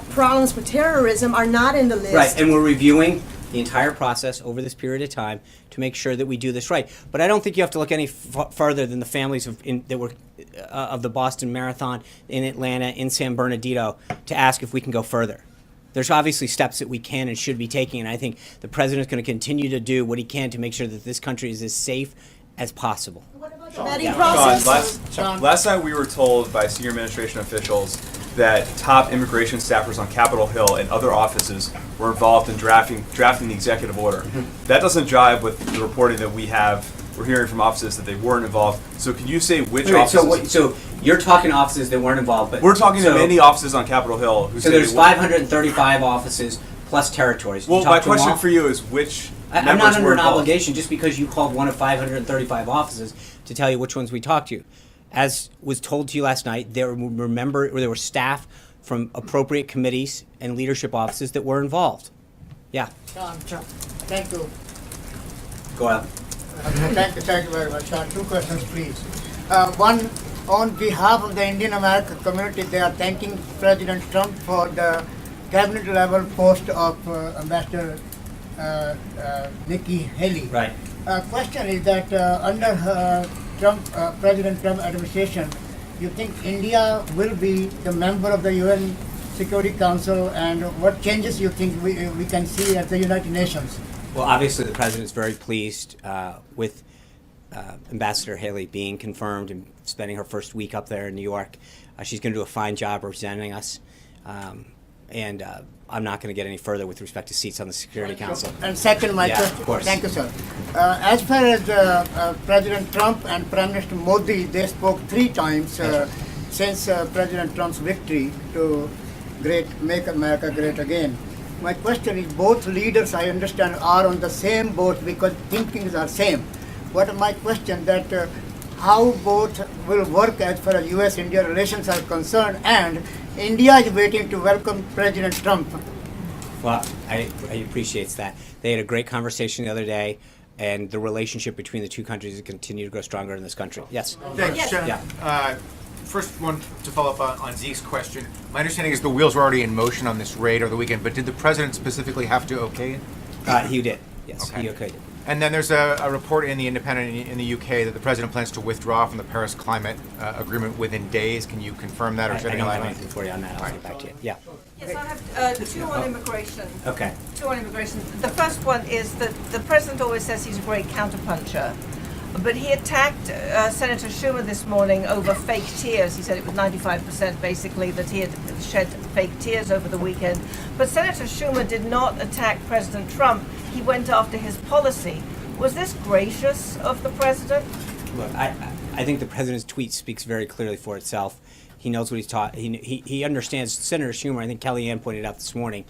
S16: problems with terrorism are not in the list.
S1: Right, and we're reviewing the entire process over this period of time to make sure that we do this right. But I don't think you have to look any further than the families of the Boston Marathon, in Atlanta, in San Bernardino, to ask if we can go further. There's obviously steps that we can and should be taking, and I think the president is going to continue to do what he can to make sure that this country is as safe as possible.
S16: What about Vetting process?
S17: Last night we were told by senior administration officials that top immigration staffers on Capitol Hill and other offices were involved in drafting the executive order. That doesn't jive with the reporting that we're hearing from offices that they weren't involved. So can you say which offices?
S1: So you're talking offices that weren't involved, but
S17: we're talking to many offices on Capitol Hill who
S1: so
S17: say
S1: there's 535 offices plus territories. Did you
S17: Well,
S1: talk
S17: my
S1: to them
S17: question
S1: all?
S17: for you is which
S1: I'm
S17: members
S1: not under
S17: were
S1: an
S17: involved?
S1: obligation just because you called one of 535 offices to tell you which ones we talked to. As was told to you last night, there were staff from appropriate committees and leadership offices that were involved. Yeah.
S18: Thank you.
S1: Go ahead.
S18: Thank you very much. Two questions, please. One, on behalf of the Indian American community, they are thanking President Trump for the cabinet level post of Ambassador Nikki Haley.
S1: Right.
S18: Question is that under President Trump administration, you think India will be the member of the UN Security Council, and what changes you think we can see at the United Nations?
S1: Well, obviously, the president's very pleased with Ambassador Haley being confirmed and spending her first week up there in New York. She's going to do a fine job representing us. And I'm not going to get any further with respect to seats on the Security Council.
S18: And second, my question.
S1: Of course.
S18: Thank you, sir. As far as President Trump and Prime Minister Modi, they spoke 3 times since President Trump's victory to make America great again. My question is, both leaders, I understand, are on the same boat because thinkings are same. What my question that how both will work as far as U.S.-India relations are concerned, and India is waiting to welcome President Trump.
S1: Well, I appreciate that. They had a great conversation the other day, and the relationship between the two countries has continued to grow stronger in this country. Yes.
S19: Thanks, Senator.
S1: Yeah.
S19: First one to follow up on Zeke's question. My understanding is the wheels were already in motion on this raid over the weekend, but did the president specifically have to okay it?
S1: He did. Yes,
S19: Okay.
S1: he okayed it.
S19: And then there's a report in the Independent in the UK that the president plans to withdraw from the Paris Climate Agreement within days. Can you confirm that or
S1: I
S19: shed any
S1: don't
S19: light
S1: have
S19: on
S1: anything for you on that. I'll get back to you. Yeah.
S20: Yes, I have 2 on immigration.
S1: Okay.
S20: 2 on immigration. The first one is that the president always says he's a great counterpuncher, but he attacked Senator Schumer this morning over fake tears. He said it was 95% basically that he had shed fake tears over the weekend. But Senator Schumer did not attack President Trump. He went after his policy. Was this gracious of the president?
S1: Look, I think the president's tweet speaks very clearly for itself. He knows what he's taught. He understands. Senator Schumer, I think Kellyanne pointed out this morning,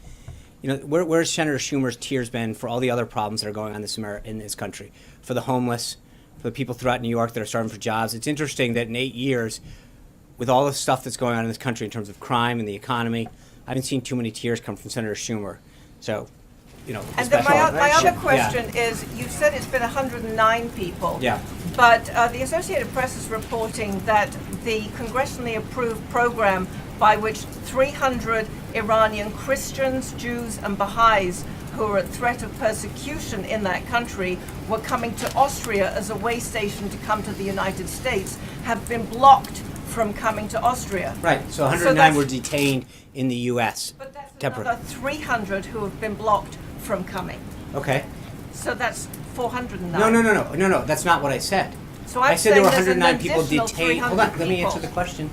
S1: you know, where's Senator Schumer's tears been for all the other problems that are going on in this country, for the homeless, for the people throughout New York that are starving for jobs? It's interesting that in 8 years, with all the stuff that's going on in this country in terms of crime and the economy, I haven't seen too many tears come from Senator Schumer. So, you know.
S20: And then my other question is, you said it's been 109 people.
S1: Yeah.
S20: But the Associated Press is reporting that the congressionally approved program by which 300 Iranian Christians, Jews, and Baha'is who are at threat of persecution in that country were coming to Austria as a way station to come to the United States have been blocked from coming to Austria.
S1: Right. So 109 were detained in the U.S.
S20: But that's
S1: temporarily.
S20: another 300 who have been blocked from coming.
S1: Okay.
S20: So that's 409.
S1: No. That's not what I said.
S20: So
S1: I
S20: I'm
S1: said there were
S20: saying there's an
S1: 109 people
S20: additional
S1: detained. Hold on,
S20: 300
S1: let me answer
S20: people.
S1: the question.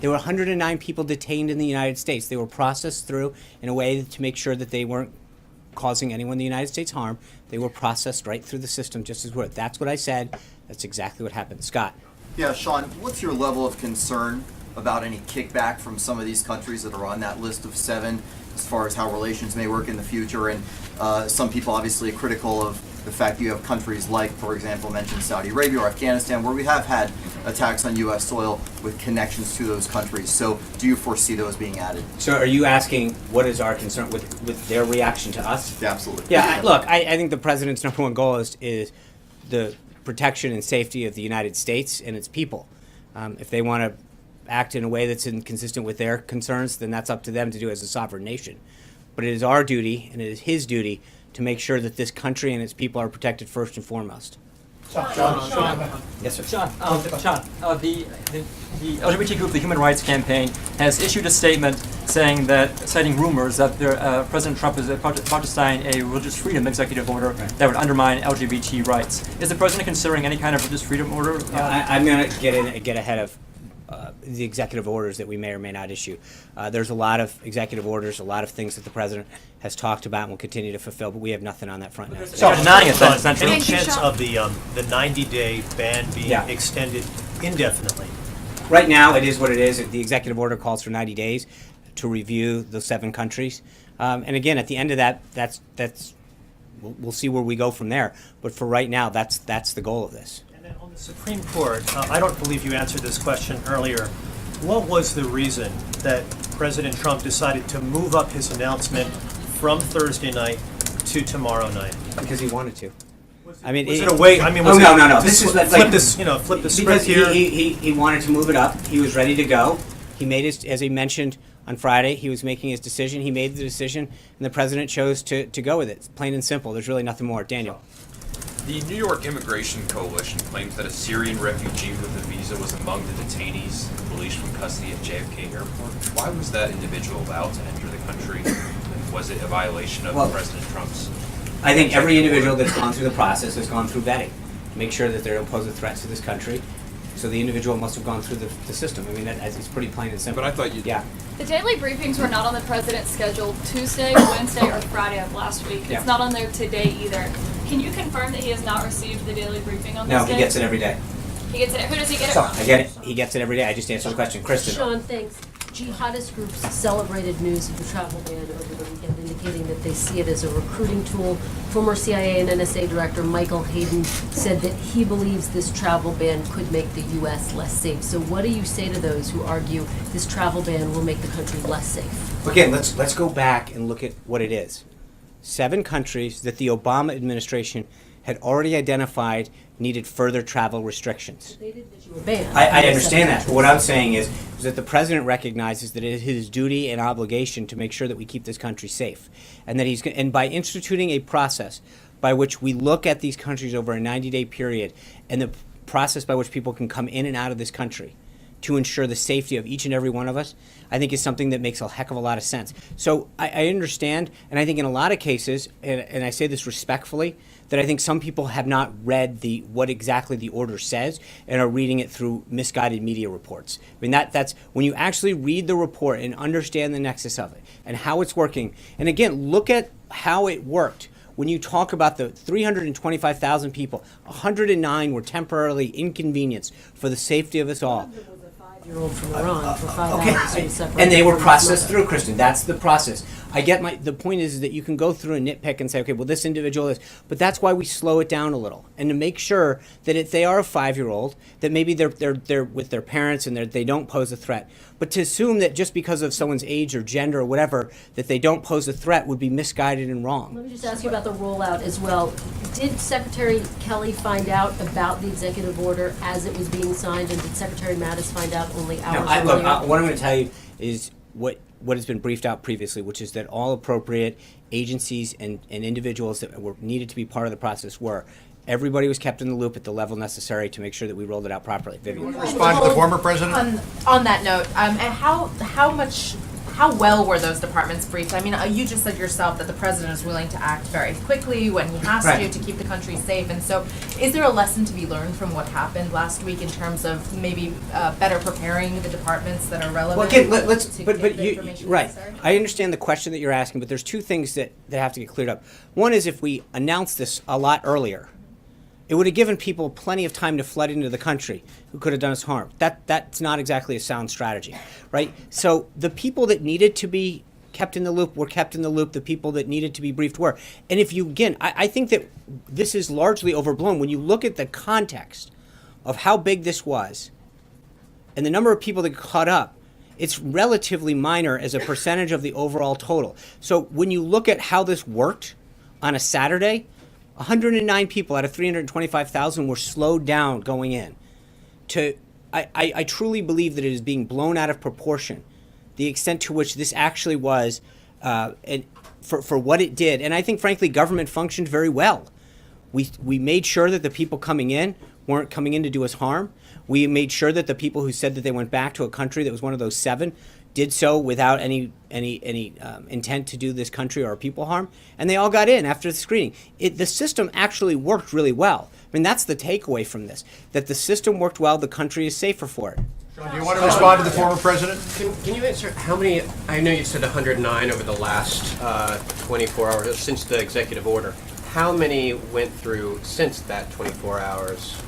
S1: There were 109 people detained in the United States. They were processed through in a way to make sure that they weren't causing anyone in the United States harm. They were processed right through the system just as were. That's what I said. That's exactly what happened. Scott.
S21: Yeah, Sean, what's your level of concern about any kickback from some of these countries that are on that list of 7 as far as how relations may work in the future? And some people obviously are critical of the fact you have countries like, for example, mentioned Saudi Arabia or Afghanistan, where we have had attacks on U.S. soil with connections to those countries. So do you foresee those being added?
S1: So are you asking what is our concern with their reaction to us?
S21: Yeah, absolutely.
S1: Yeah, look, I think the president's number one goal is the protection and safety of the United States and its people. If they want to act in a way that's inconsistent with their concerns, then that's up to them to do as a sovereign nation. But it is our duty, and it is his duty, to make sure that this country and its people are protected first and foremost. Yes, sir.
S2: Sean, the LGBT group, the Human Rights Campaign, has issued a statement saying that, citing rumors that President Trump is about to sign a religious freedom executive order that would undermine LGBT rights. Is the president considering any kind of religious freedom order?
S1: I'm going to get ahead of the executive orders that we may or may not issue. There's a lot of executive orders, a lot of things that the president has talked about and will continue to fulfill, but we have nothing on that front now.
S2: So denying it, then, essentially.
S22: Any chance of the 90-day ban being extended indefinitely?
S1: Right now, it is what it is. The executive order calls for 90 days to review the 7 countries. And again, at the end of that, we'll see where we go from there. But for right now, that's the goal of this.
S22: And then on the Supreme Court, I don't believe you answered this question earlier. What was the reason that President Trump decided to move up his announcement from Thursday night to tomorrow night?
S1: Because he wanted to. I mean,
S22: was it a way? I mean, was
S1: no.
S22: This is
S1: like,
S22: flip this, flip the script here.
S1: He wanted to move it up. He was ready to go. He made his, as he mentioned on Friday, he was making his decision. He made the decision, and the president chose to go with it. It's plain and simple. There's really nothing more. Daniel.
S23: The New York Immigration Coalition claims that a Syrian refugee with a visa was among the detainees released from custody at JFK Airport. Why was that individual allowed to enter the country? And was it a violation of President Trump's?
S1: I think every individual that's gone through the process has gone through vetting to make sure that they don't pose a threat to this country. So the individual must have gone through the system. I mean, it's pretty plain and simple.
S23: But I thought you...
S1: Yeah.
S24: The daily briefings were not on the president's schedule Tuesday, Wednesday, or Friday of last week.
S1: Yeah.
S24: It's not on there today either. Can you confirm that he has not received the daily briefing on this day?
S1: No, he gets it every day.
S24: He gets it. Who does he get it
S1: So,
S24: from?
S1: I get it. He gets it every day. I just answered the question. Kristen.
S25: Sean, thanks. Jihadist groups celebrated news of the travel ban over the weekend, indicating that they see it as a recruiting tool. Former CIA and NSA Director Michael Hayden said that he believes this travel ban could make the U.S. less safe. So what do you say to those who argue this travel ban will make the country less safe?
S1: Again, let's go back and look at what it is. 7 countries that the Obama administration had already identified needed further travel restrictions.
S25: They didn't issue a ban.
S1: I understand that, but what I'm saying is that the president recognizes that it is his duty and obligation to make sure that we keep this country safe, and that and by instituting a process by which we look at these countries over a 90-day period, and the process by which people can come in and out of this country to ensure the safety of each and every one of us, I think is something that makes a heck of a lot of sense. So I understand, and I think in a lot of cases, and I say this respectfully, that I think some people have not read what exactly the order says and are reading it through misguided media reports. I mean, that's when you actually read the report and understand the nexus of it and how it's working. And again, look at how it worked. When you talk about the 325,000 people, 109 were temporarily inconvenienced for the safety of us all.
S25: From Iran for 5 hours. So separate
S1: And they were
S25: from
S1: processed
S25: his
S1: through, Kristen. That's the process. I get the point is that you can go through and nitpick and say, okay, well, this individual is, but that's why we slow it down a little. And to make sure that if they are a 5-year-old, that maybe they're with their parents and they don't pose a threat. But to assume that just because of someone's age or gender or whatever, that they don't pose a threat would be misguided and wrong.
S25: Let me just ask you about the rollout as well. Did Secretary Kelly find out about the executive order as it was being signed, and did Secretary Mattis find out only hours earlier?
S1: Look, what I'm going to tell you is what has been briefed out previously, which is that all appropriate agencies and individuals that were needed to be part of the process were. Everybody was kept in the loop at the level necessary to make sure that we rolled it out properly. Vivian.
S6: Respond to the former president?
S26: On that note, and how well were those departments briefed? I mean, you just said yourself that the president is willing to act very quickly when he has to keep the country safe. And so is there a lesson to be learned from what happened last week in terms of maybe better preparing the departments that are relevant?
S1: Well, again, right. I understand the question that you're asking, but there's 2 things that have to get cleared up. One is if we announced this a lot earlier, it would have given people plenty of time to flood into the country who could have done us harm. That's not exactly a sound strategy, right? So the people that needed to be kept in the loop were kept in the loop. The people that needed to be briefed were. And if you, again, I think that this is largely overblown. When you look at the context of how big this was and the number of people that caught up, it's relatively minor as a percentage of the overall total. So when you look at how this worked on a Saturday, 109 people out of 325,000 were slowed down going in. I truly believe that it is being blown out of proportion, the extent to which this actually was, for what it did. And I think, frankly, government functioned very well We made sure that the people coming in weren't coming in to do us harm. We made sure that the people who said that they went back to a country that was one of those 7 did so without any intent to do this country or people harm, and they all got in after the screening. The system actually worked really well. I mean, that's the takeaway from this, that the system worked well, the country is safer for it.
S6: Sean, do you want to respond to the former president?
S3: Can you answer how many, I know you said 109 over the last 24 hours since the executive order. How many went through since that 24 hours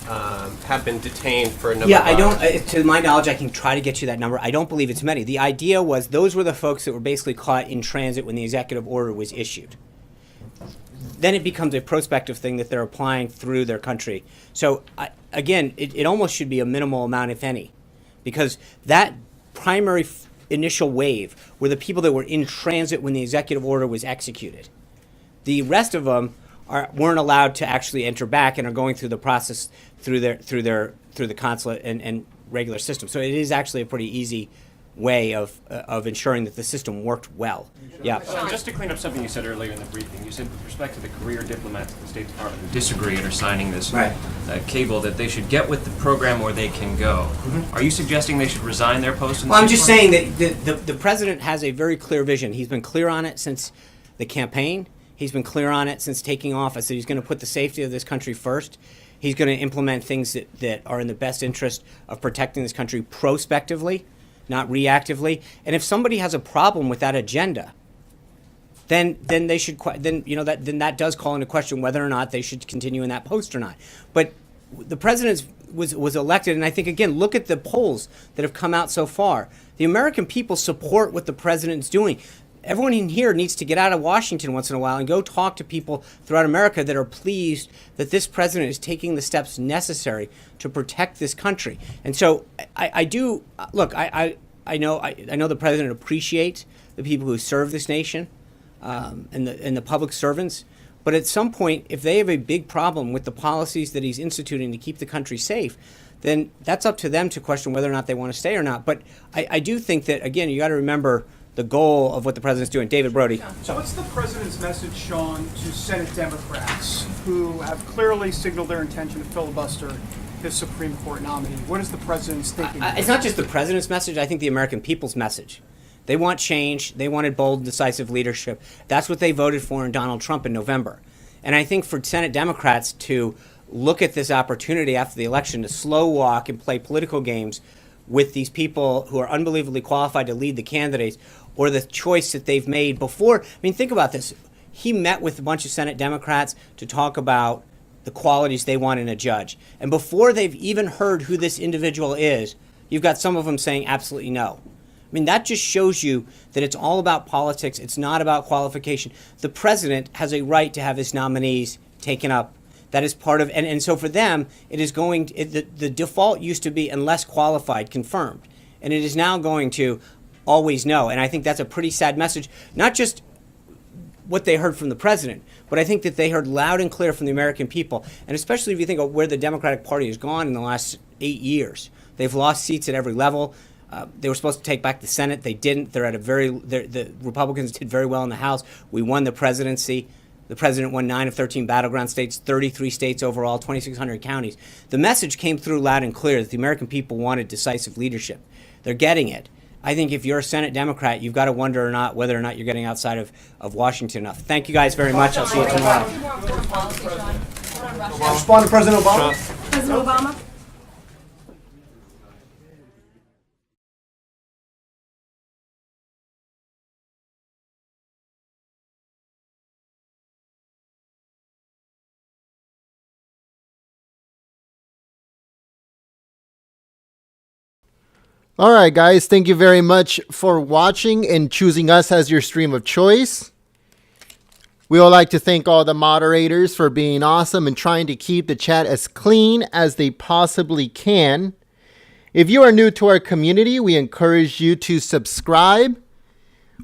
S3: have been detained for a number of hours?
S1: To my knowledge, I can try to get you that number. I don't believe it's many. The idea was those were the folks that were basically caught in transit when the executive order was issued. Then it becomes a prospective thing that they're applying through their country. So, again, it almost should be a minimal amount, if any, because that primary initial wave were the people that were in transit when the executive order was executed. The rest of them weren't allowed to actually enter back and are going through the process through the consulate and regular system. So it is actually a pretty easy way of ensuring that the system worked well. Yeah.
S4: Just to clean up something you said earlier in the briefing, you said with respect to the career diplomats at the State Department who disagree and are signing this cable that they should get with the program or they can go. Mm-hmm. Are you suggesting they should resign their post?
S1: Well, I'm just saying that the president has a very clear vision. He's been clear on it since the campaign. He's been clear on it since taking office that he's going to put the safety of this country first. He's going to implement things that are in the best interest of protecting this country prospectively, not reactively. And if somebody has a problem with that agenda, then they should that does call into question whether or not they should continue in that post or not. But the president was elected, and I think again, look at the polls that have come out so far. The American people support what the president's doing. Everyone in here needs to get out of Washington once in a while and go talk to people throughout America that are pleased that this president is taking the steps necessary to protect this country. And so I do look. I know the president appreciates the people who serve this nation and the public servants. But at some point, if they have a big problem with the policies that he's instituting to keep the country safe, then that's up to them to question whether or not they want to stay or not. But I do think that, again, you got to remember the goal of what the president's doing. David Brody.
S5: So what's the president's message, Sean, to Senate Democrats who have clearly signaled their intention to filibuster his Supreme Court nominee? What is the president's thinking?
S1: It's not just the president's message. I think the American people's message. They want change. They wanted bold, decisive leadership. That's what they voted for in Donald Trump in November. And I think for Senate Democrats to look at this opportunity after the election to slow walk and play political games with these people who are unbelievably qualified to lead the candidates, or the choice that they've made before. I mean, think about this. He met with a bunch of Senate Democrats to talk about the qualities they want in a judge. And before they've even heard who this individual is, you've got some of them saying absolutely no. I mean, that just shows you that it's all about politics. It's not about qualification. The president has a right to have his nominees taken up. That is part of, and so for them, it is going, the default used to be unless qualified, confirmed. And it is now going to always no. And I think that's a pretty sad message, not just what they heard from the president, but I think that they heard loud and clear from the American people. And especially if you think of where the Democratic Party has gone in the last 8 years. They've lost seats at every level. They were supposed to take back the Senate. They didn't. The Republicans did very well in the House. We won the presidency. The president won 9 of 13 battleground states, 33 states overall, 2,600 counties. The message came through loud and clear that the American people wanted decisive leadership. They're getting it. I think if you're a Senate Democrat, you've got to wonder whether or not you're getting outside of Washington enough. Thank you guys very much. I'll see you tomorrow.
S6: Respond to President Obama.
S10: President Obama?
S7: All right, guys, thank you very much for watching and choosing us as your stream of choice. We would like to thank all the moderators for being awesome and trying to keep the chat as clean as they possibly can. If you are new to our community, we encourage you to subscribe.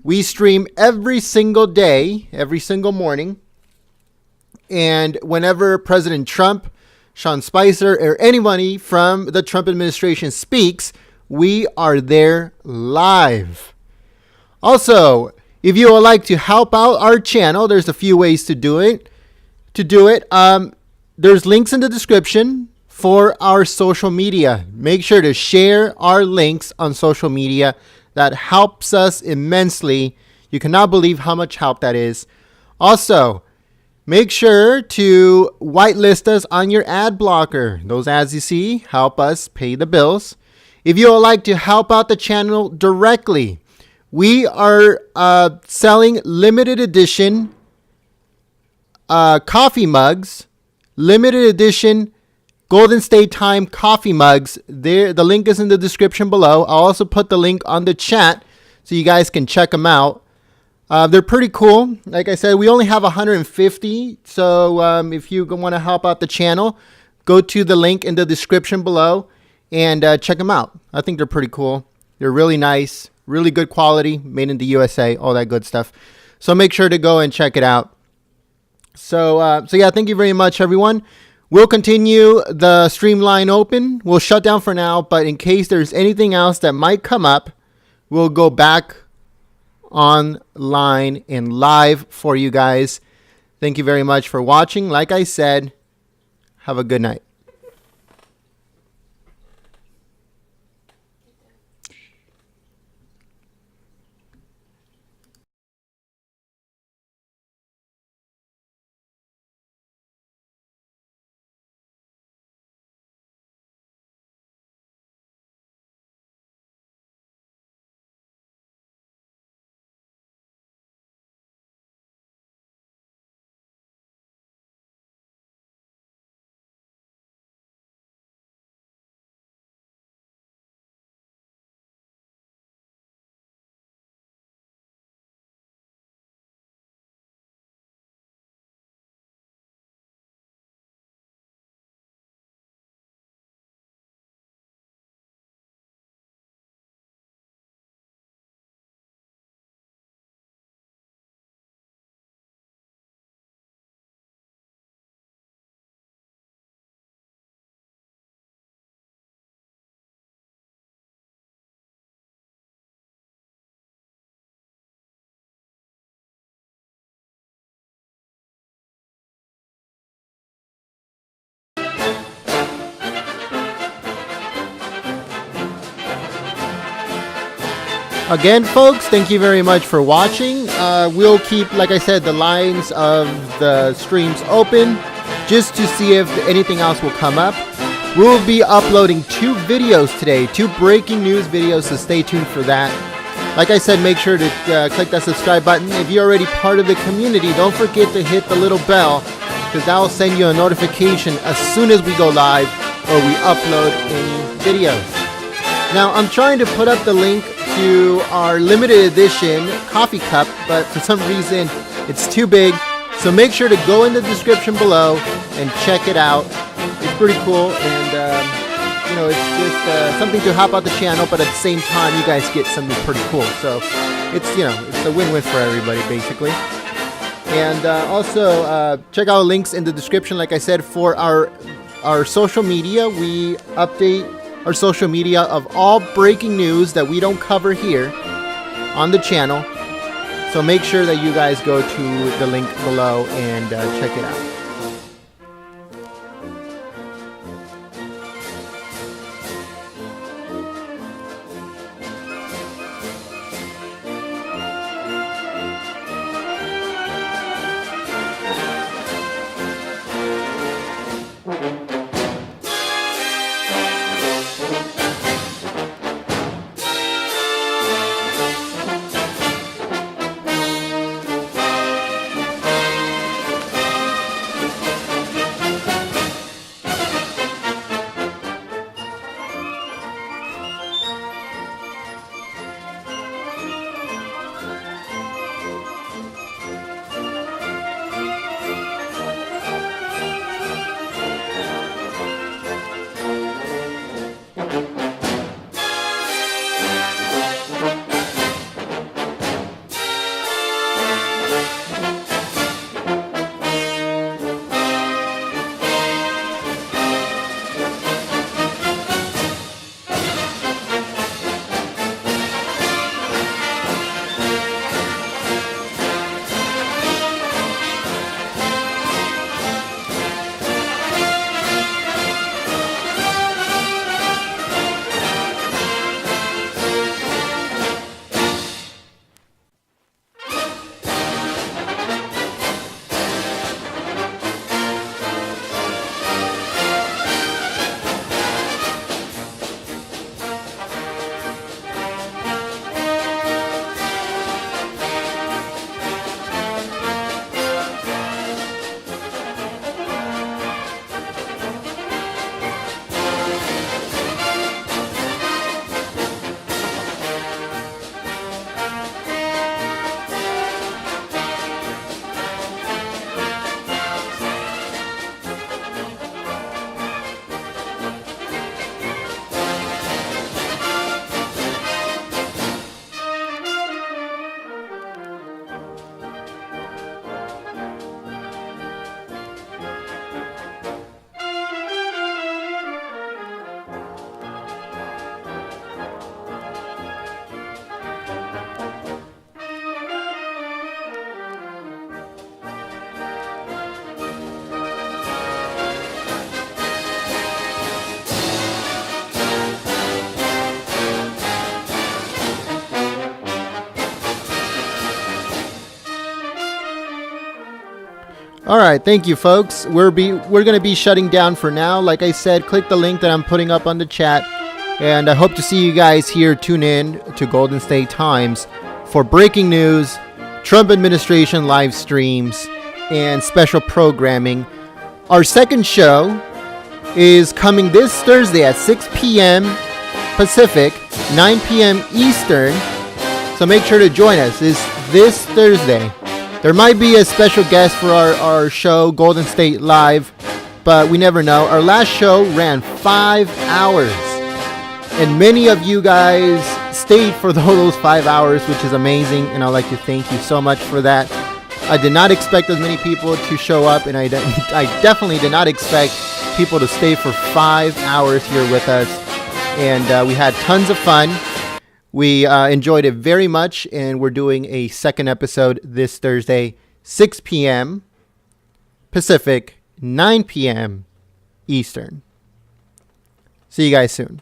S7: We stream every single day, every single morning. And whenever President Trump, Sean Spicer, or anybody from the Trump administration speaks, we are there live. Also, if you would like to help out our channel, there's a few ways to do it. there's links in the description for our social media. Make sure to share our links on social media. That helps us immensely. You cannot believe how much help that is. Also, make sure to whitelist us on your ad blocker. Those ads you see help us pay the bills. If you would like to help out the channel directly, we are selling limited edition coffee mugs, limited edition Golden State Time coffee mugs. There, the link is in the description below. I'll also put the link on the chat so you guys can check them out. They're pretty cool. Like I said, we only have 150. So if you want to help out the channel, go to the link in the description below and check them out. I think they're pretty cool. They're really nice, really good quality, made in the USA, all that good stuff. So make sure to go and check it out. So yeah, thank you very much, everyone. We'll continue the stream line open. We'll shut down for now, but in case there's anything else that might come up, we'll go back online and live for you guys. Thank you very much for watching. Like I said, have a good night. Again, folks, thank you very much for watching. We'll keep, like I said, the lines of the streams open just to see if anything else will come up. We'll be uploading 2 videos today, 2 breaking news videos, so stay tuned for that. Like I said, make sure to click that subscribe button. If you're already part of the community, don't forget to hit the little bell, because that will send you a notification as soon as we go live or we upload any videos. Now, I'm trying to put up the link to our limited edition coffee cup, but for some reason it's too big. So make sure to go in the description below and check it out. It's pretty cool, and you know, it's just something to help out the channel, but at the same time, you guys get something pretty cool. So it's, you know, it's a win-win for everybody, basically. And also check out links in the description, like I said, for our social media. We update our social media of all breaking news that we don't cover here on the channel. So make sure that you guys go to the link below and check it out. All right, thank you, folks. We're going to be shutting down for now. Like I said, click the link that I'm putting up on the chat, and I hope to see you guys here. Tune in to Golden State Times for breaking news, Trump administration live streams, and special programming. Our second show is coming this Thursday at 6 p.m. Pacific, 9 p.m. Eastern. So make sure to join us. It's this Thursday. There might be a special guest for our show, Golden State Live, but we never know. Our last show ran 5 hours, and many of you guys stayed for those 5 hours, which is amazing, and I'd like to thank you so much for that. I did not expect as many people to show up, and I definitely did not expect people to stay for 5 hours here with us, and we had tons of fun. We enjoyed it very much, and we're doing a second episode this Thursday, 6 p.m. Pacific, 9 p.m. Eastern. See you guys soon.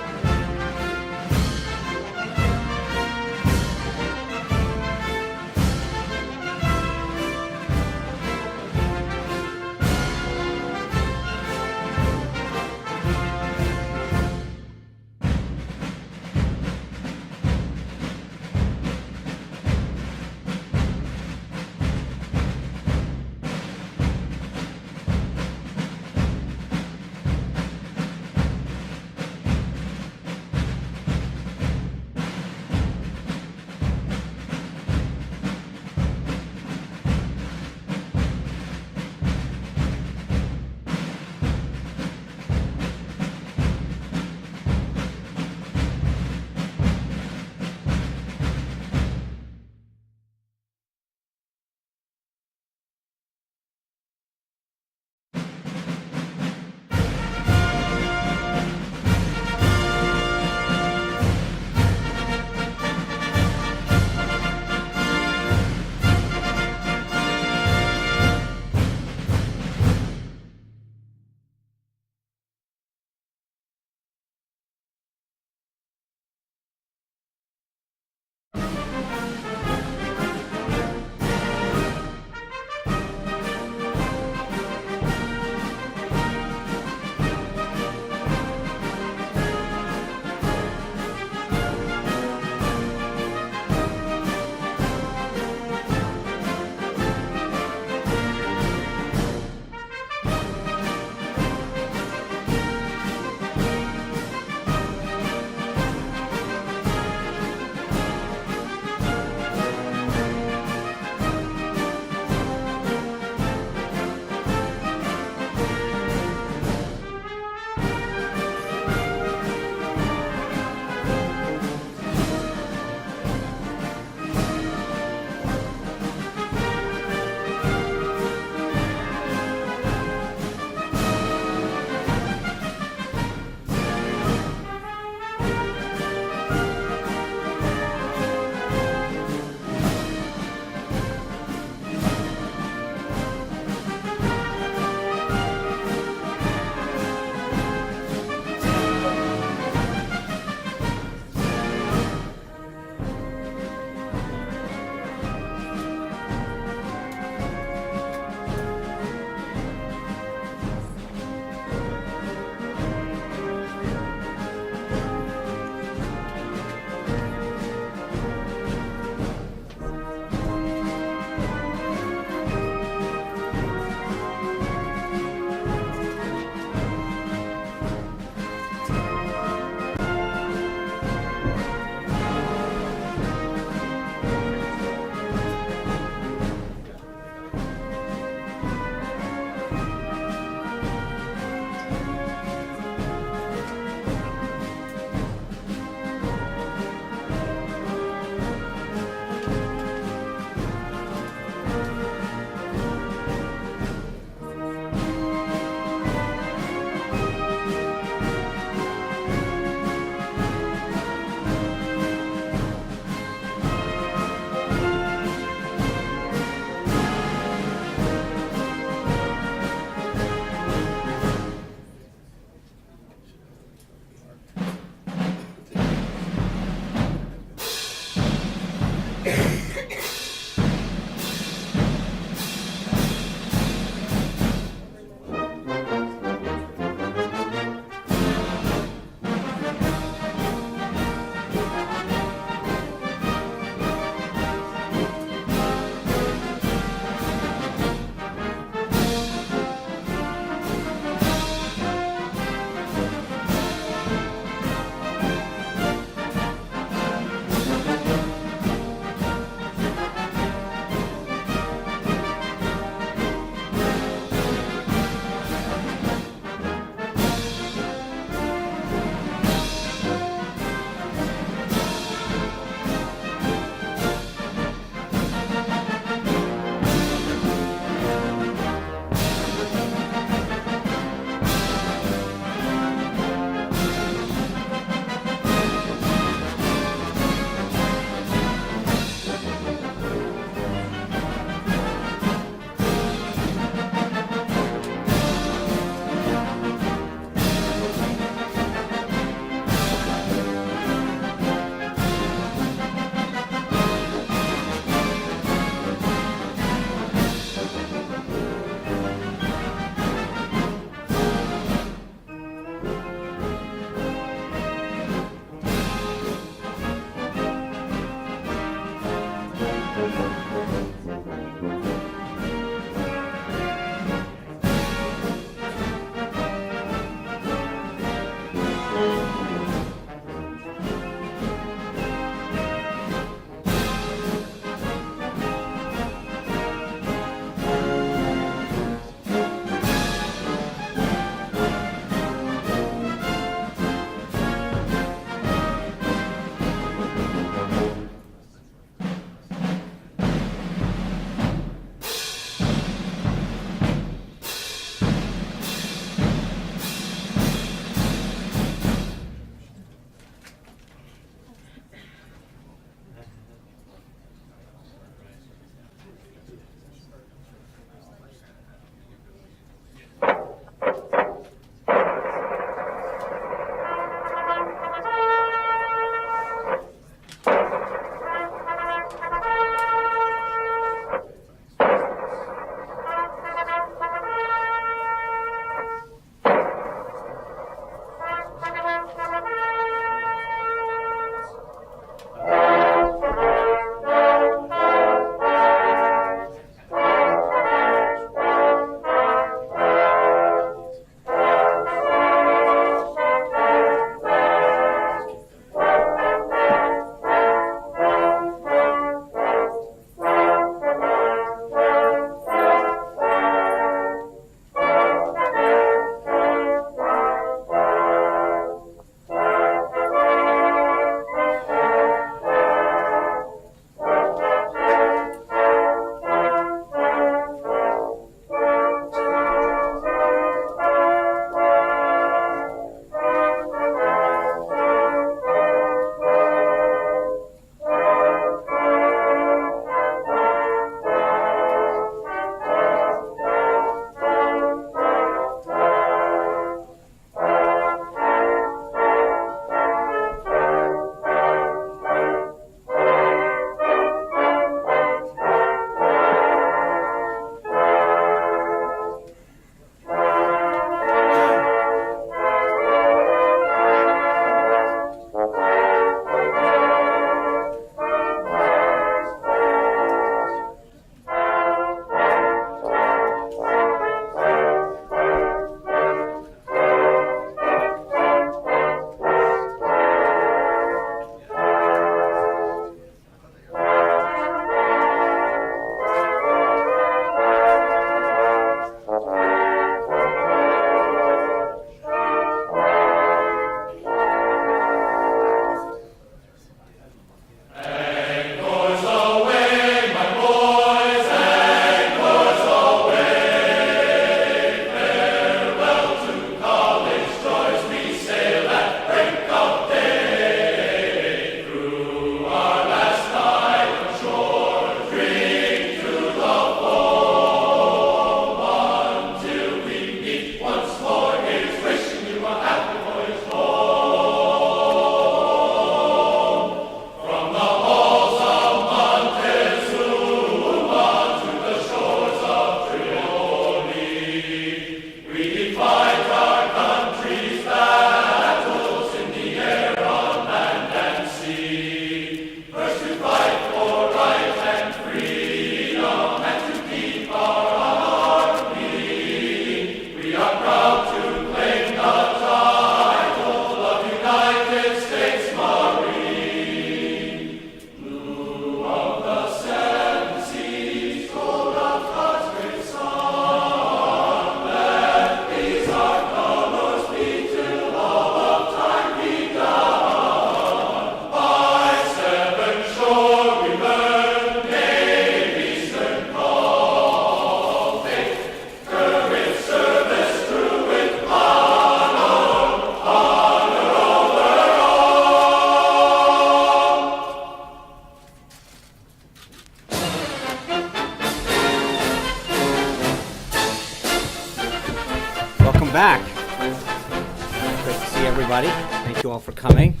S1: Welcome back. Great to see everybody. Thank you all for coming.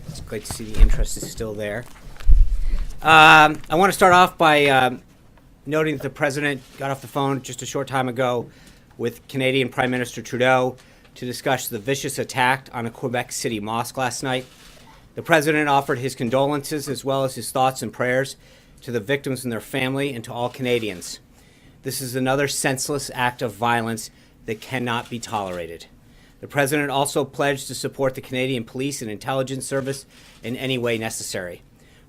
S1: It's great to see the interest is still there. I want to start off by noting that the President got off the phone just a short time ago with Canadian Prime Minister Trudeau to discuss the vicious attack on a Quebec City mosque last night. The President offered his condolences as well as his thoughts and prayers to the victims and their family and to all Canadians. This is another senseless act of violence that cannot be tolerated. The President also pledged to support the Canadian Police and Intelligence Service in any way necessary.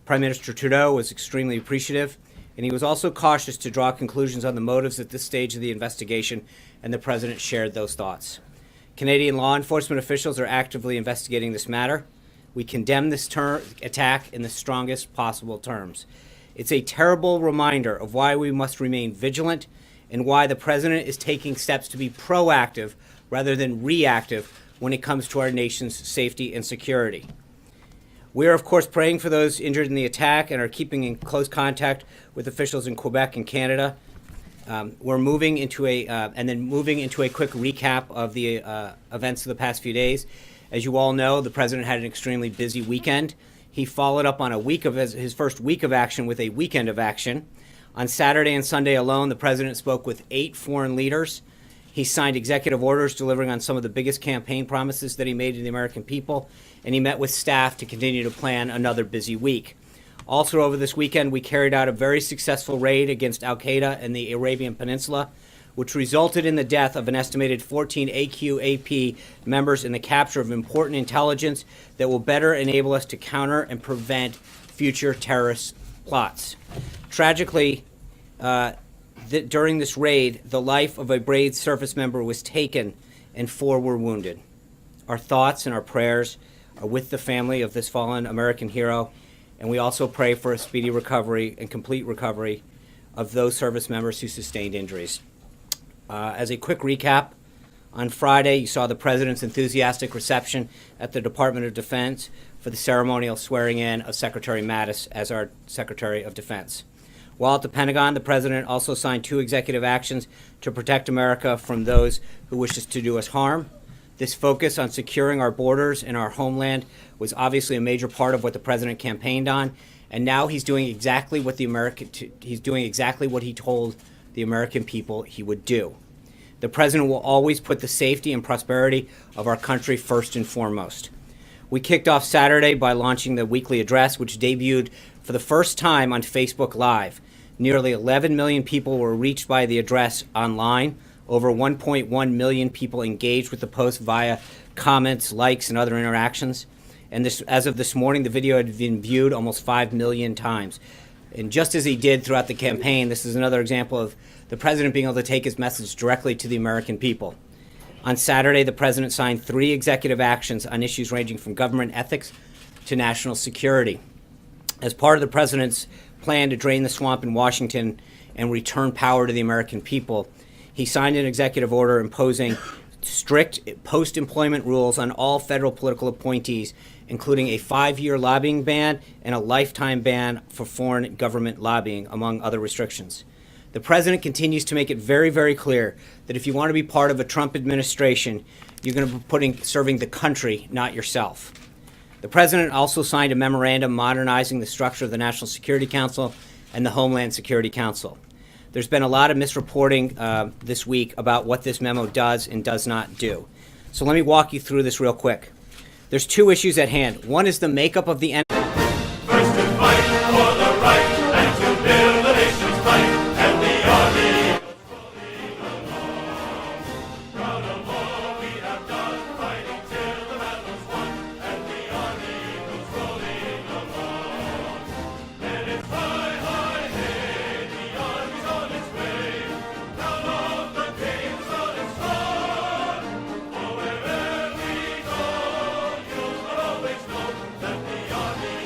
S1: Prime Minister Trudeau was extremely appreciative, and he was also cautious to draw conclusions on the motives at this stage of the investigation, and the President shared those thoughts. Canadian law enforcement officials are actively investigating this matter. We condemn this attack in the strongest possible terms. It's a terrible reminder of why we must remain vigilant and why the President is taking steps to be proactive rather than reactive when it comes to our nation's safety and security. We are, of course, praying for those injured in the attack and are keeping in close contact with officials in Quebec and Canada. We're moving into a quick recap of the events of the past few days. As you all know, the President had an extremely busy weekend. He followed up on his first week of action with a weekend of action. On Saturday and Sunday alone, the President spoke with 8 foreign leaders. He signed executive orders delivering on some of the biggest campaign promises that he made to the American people, and he met with staff to continue to plan another busy week. Also over this weekend, we carried out a very successful raid against al-Qaeda in the Arabian Peninsula, which resulted in the death of an estimated 14 AQAP members and the capture of important intelligence that will better enable us to counter and prevent future terrorist plots. Tragically, during this raid, the life of a brave service member was taken and 4 were wounded. Our thoughts and our prayers are with the family of this fallen American hero, and we also pray for a speedy recovery and complete recovery of those service members who sustained injuries. As a quick recap, on Friday, you saw the President's enthusiastic reception at the Department of Defense for the ceremonial swearing in of Secretary Mattis as our Secretary of Defense. While at the Pentagon, the President also signed 2 executive actions to protect America from those who wish to do us harm. This focus on securing our borders and our homeland was obviously a major part of what the President campaigned on, and now he's doing exactly what he told the American people he would do. The President will always put the safety and prosperity of our country first and foremost. We kicked off Saturday by launching the weekly address, which debuted for the first time on Facebook Live. Nearly 11 million people were reached by the address online. Over 1.1 million people engaged with the post via comments, likes, and other interactions. And as of this morning, the video had been viewed almost 5 million times. And just as he did throughout the campaign, this is another example of the President being able to take his message directly to the American people. On Saturday, the President signed 3 executive actions on issues ranging from government ethics to national security. As part of the President's plan to drain the swamp in Washington and return power to the American people, he signed an executive order imposing strict post-employment rules on all federal political appointees, including a 5-year lobbying ban and a lifetime ban for foreign government lobbying, among other restrictions. The President continues to make it very, very clear that if you want to be part of a Trump administration, you're going to be serving the country, not yourself. The President also signed a memorandum modernizing the structure of the National Security Council and the Homeland Security Council. There's been a lot of misreporting this week about what this memo does and does not do. So let me walk you through this real quick. There's 2 issues at hand. One is the makeup of the
S8: First to fight for the right and to build the nation's might, and the army goes rolling along. Proud of all we have done, fighting till the battle's won, and the army goes rolling along. And it's high, high, hey, the army's on its way. Down off the games on its front. For wherever we go, you'll always know that the army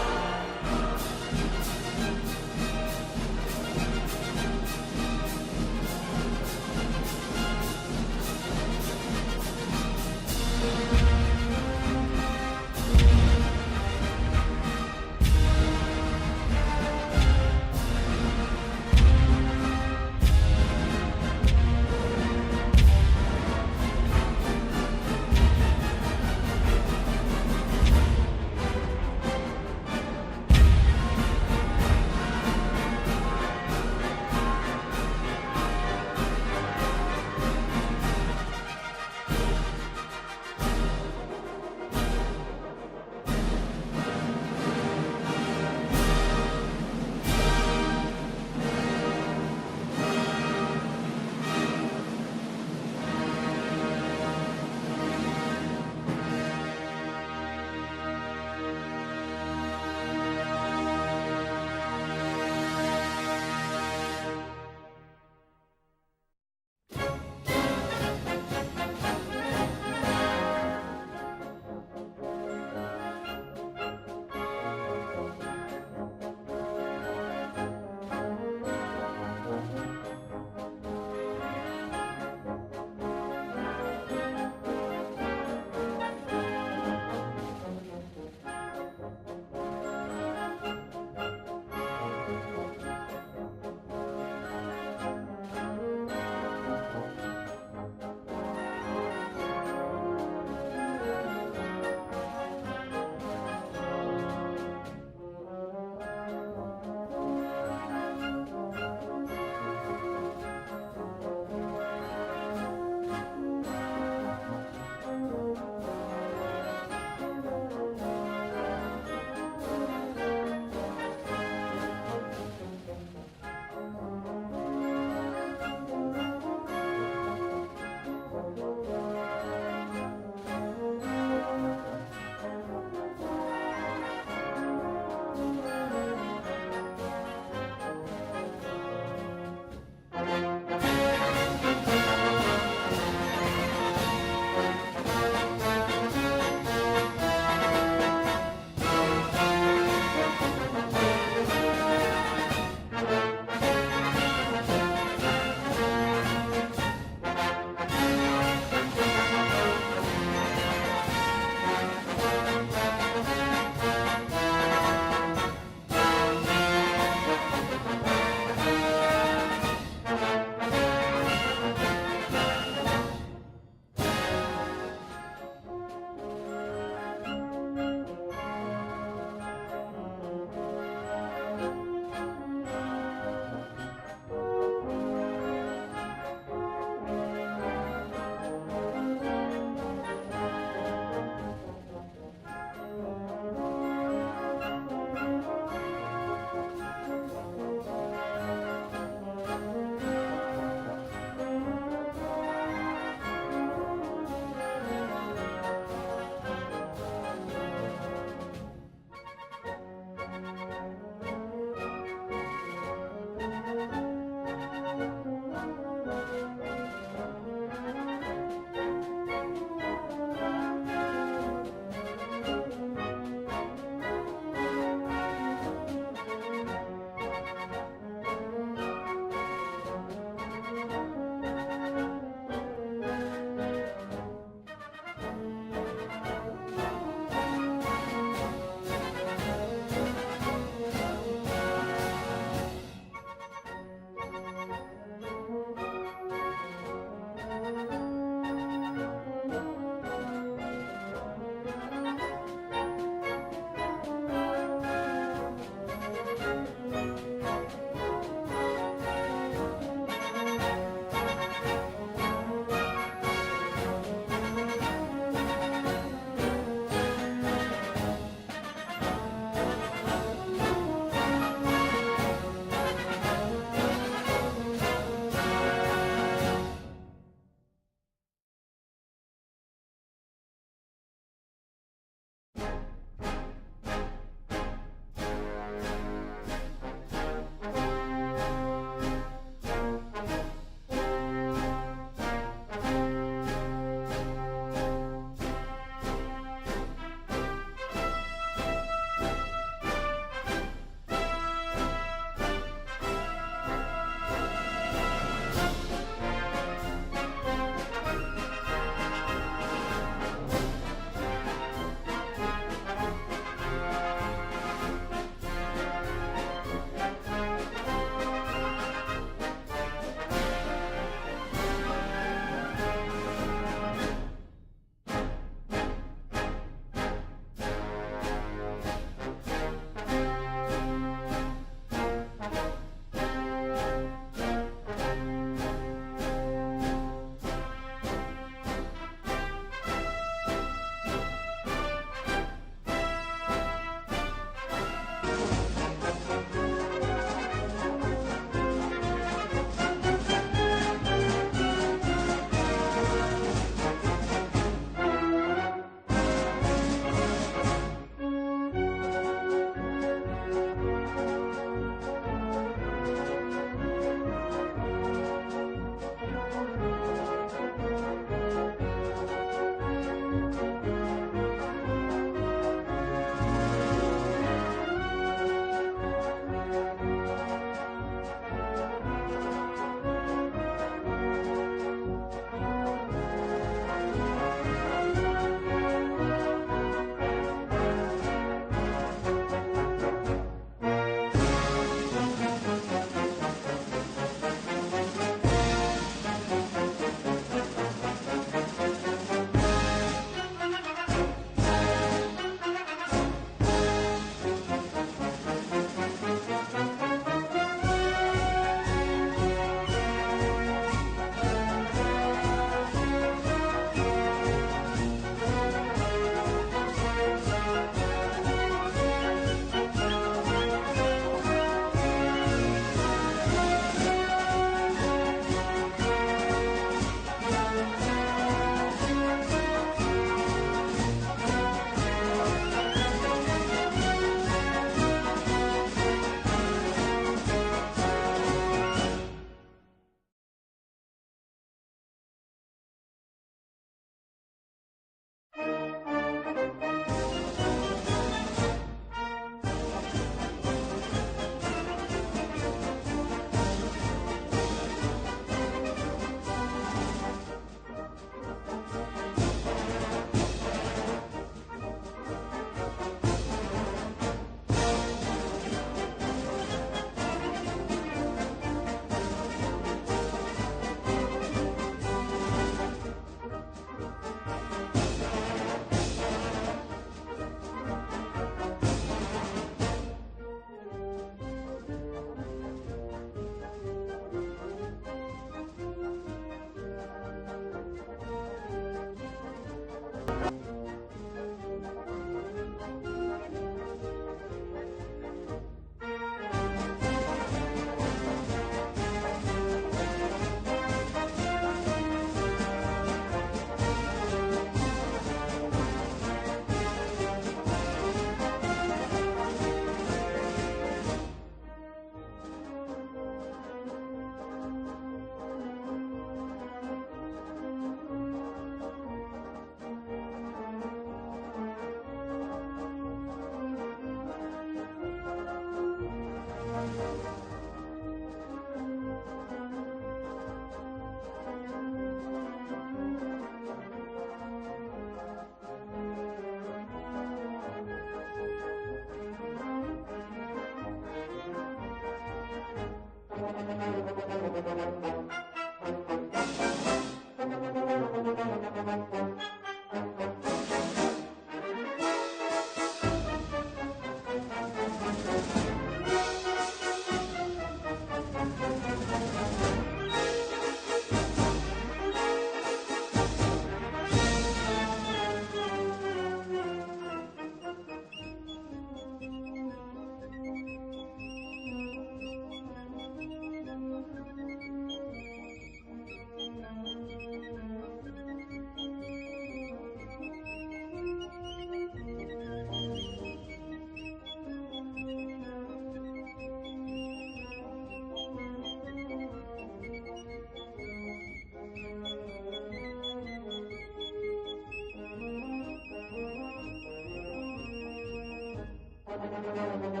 S21: Thank you.